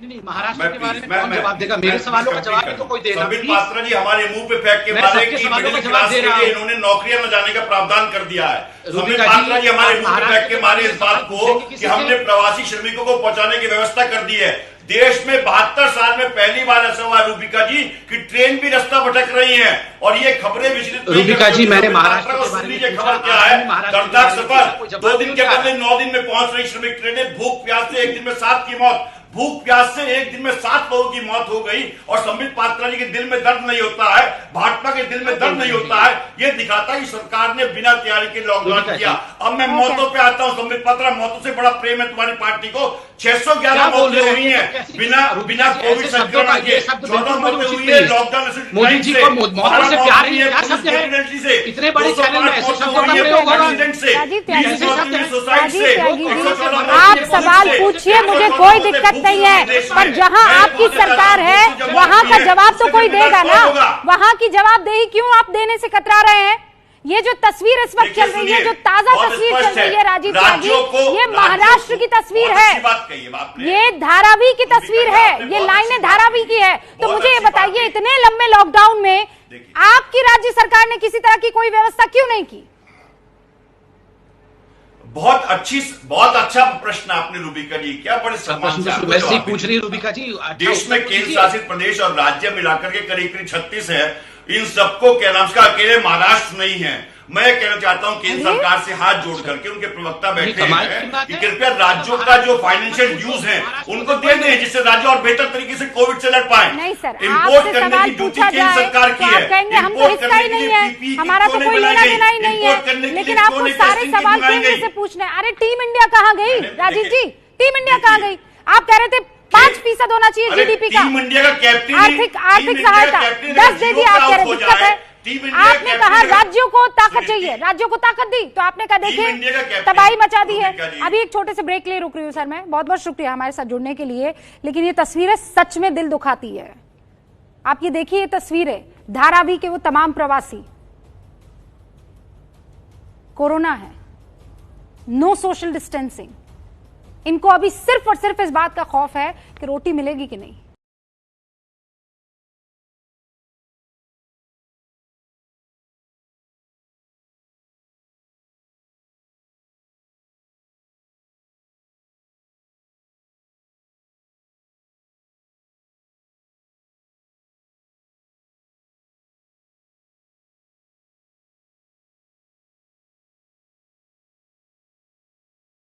नहीं, महाराष्ट्र के बारे में कौन जवाब देगा? मेरे सवालों का जवाब भी तो कोई देगा। संबित पात्रा जी हमारे मुंह पे फेंक के मारे कि मिडिल क्लास के लिए इन्होंने नौकरियां न जाने का प्रावधान कर दिया है। संबित पात्रा जी हमारे मुंह पे फेंक के मारे इस बात को कि हमने प्रवासी श्रमिकों को पहुंचाने की व्यवस्था कर दी है। देश में 72 साल में पहली बार ऐसा हुआ रूबिका जी कि ट्रेन भी रास्ता भटक रही है और ये खबरें विचलित। रूबिका जी, मैंने महाराष्ट्र को सुन लीजिए, खबर क्या है? दर्दनाक सफर, 2 दिन के बदले 9 दिन में पहुंच रही श्रमिक ट्रेनें, भूख प्यास से 1 दिन में 7 की मौत। भूख प्यास से 1 दिन में 7 लोगों की मौत हो गई और संबित पात्रा जी के दिल में दर्द नहीं होता है, भाजपा के दिल में दर्द नहीं होता है। ये दिखाता है कि सरकार ने बिना तैयारी के लॉकडाउन किया। अब मैं मौतों पे आता हूं। संबित पात्रा, मौतों से बड़ा प्रेम है तुम्हारी पार्टी को। 611 मौतें हुई हैं बिना कोविड संक्रमण के, 14 मौतें हुई है लॉकडाउन। मोदी जी को मौतों से प्यार है, क्या शब्द है? इतने बड़े चैनल में ऐसे शब्दों का प्रयोग होगा? आप सवाल पूछिए, मुझे कोई दिक्कत नहीं है, पर जहां आपकी सरकार है वहां का जवाब तो कोई देगा ना। वहां की जवाबदेही क्यों आप देने से कतरा रहे हैं? ये जो तस्वीर इस वक्त चल रही है, जो ताजा तस्वीर चल रही है राजीव त्यागी, ये महाराष्ट्र की तस्वीर है, ये धारावी की तस्वीर है, ये लाइनें धारावी की है। तो मुझे ये बताइए, इतने लंबे लॉकडाउन में आपकी राज्य सरकार ने किसी तरह की कोई व्यवस्था क्यों नहीं की? बहुत अच्छा प्रश्न आपने रूबिका जी, क्या बड़े सम्मान से पूछ रही रूबिका जी। देश में केंद्र शासित प्रदेश और राज्य मिलाकर के करीब 36 है। इन सबको कहना, उसका अकेले महाराष्ट्र नहीं है। मैं कहना चाहता हूं केंद्र सरकार से हाथ जोड़ करके, उनके प्रवक्ता बैठे हैं कि कृपया राज्यों का जो फाइनेंशियल ड्यूज है उनको दे दें, जिससे राज्य और बेहतर तरीके से कोविड से लड़ पाए। नहीं सर, इम्पोर्ट करने की ड्यूटी केंद्र सरकार की है। कहेंगे हम तो इसका ही नहीं है, हमारा तो कोई लेना देना ही नहीं है, लेकिन आपको सारे सवाल केंद्र से पूछने। अरे टीम इंडिया कहाँ गई राजीव जी? टीम इंडिया कहाँ गई? आप कह रहे थे 5% होना चाहिए जीडीपी का। टीम इंडिया का कैप्टन, आर्थिक सहायता 10 दे दी, आप कह रहे दिक्कत है। आपने कहा राज्यों को ताकत चाहिए, राज्यों को ताकत दी, तो आपने कहा देखिए तबाही मचा दी है। अभी एक छोटे से ब्रेक ले रुक रही हूँ सर मैं। बहुत बहुत शुक्रिया हमारे साथ जुड़ने के लिए। लेकिन ये तस्वीरें सच में दिल दुखाती है। आप ये देखिए, ये तस्वीरें धारावी के वो तमाम प्रवासी, कोरोना है, नो सोशल डिस्टेंसिंग, इनको अभी सिर्फ और सिर्फ इस बात का खौफ है कि रोटी मिलेगी कि नहीं।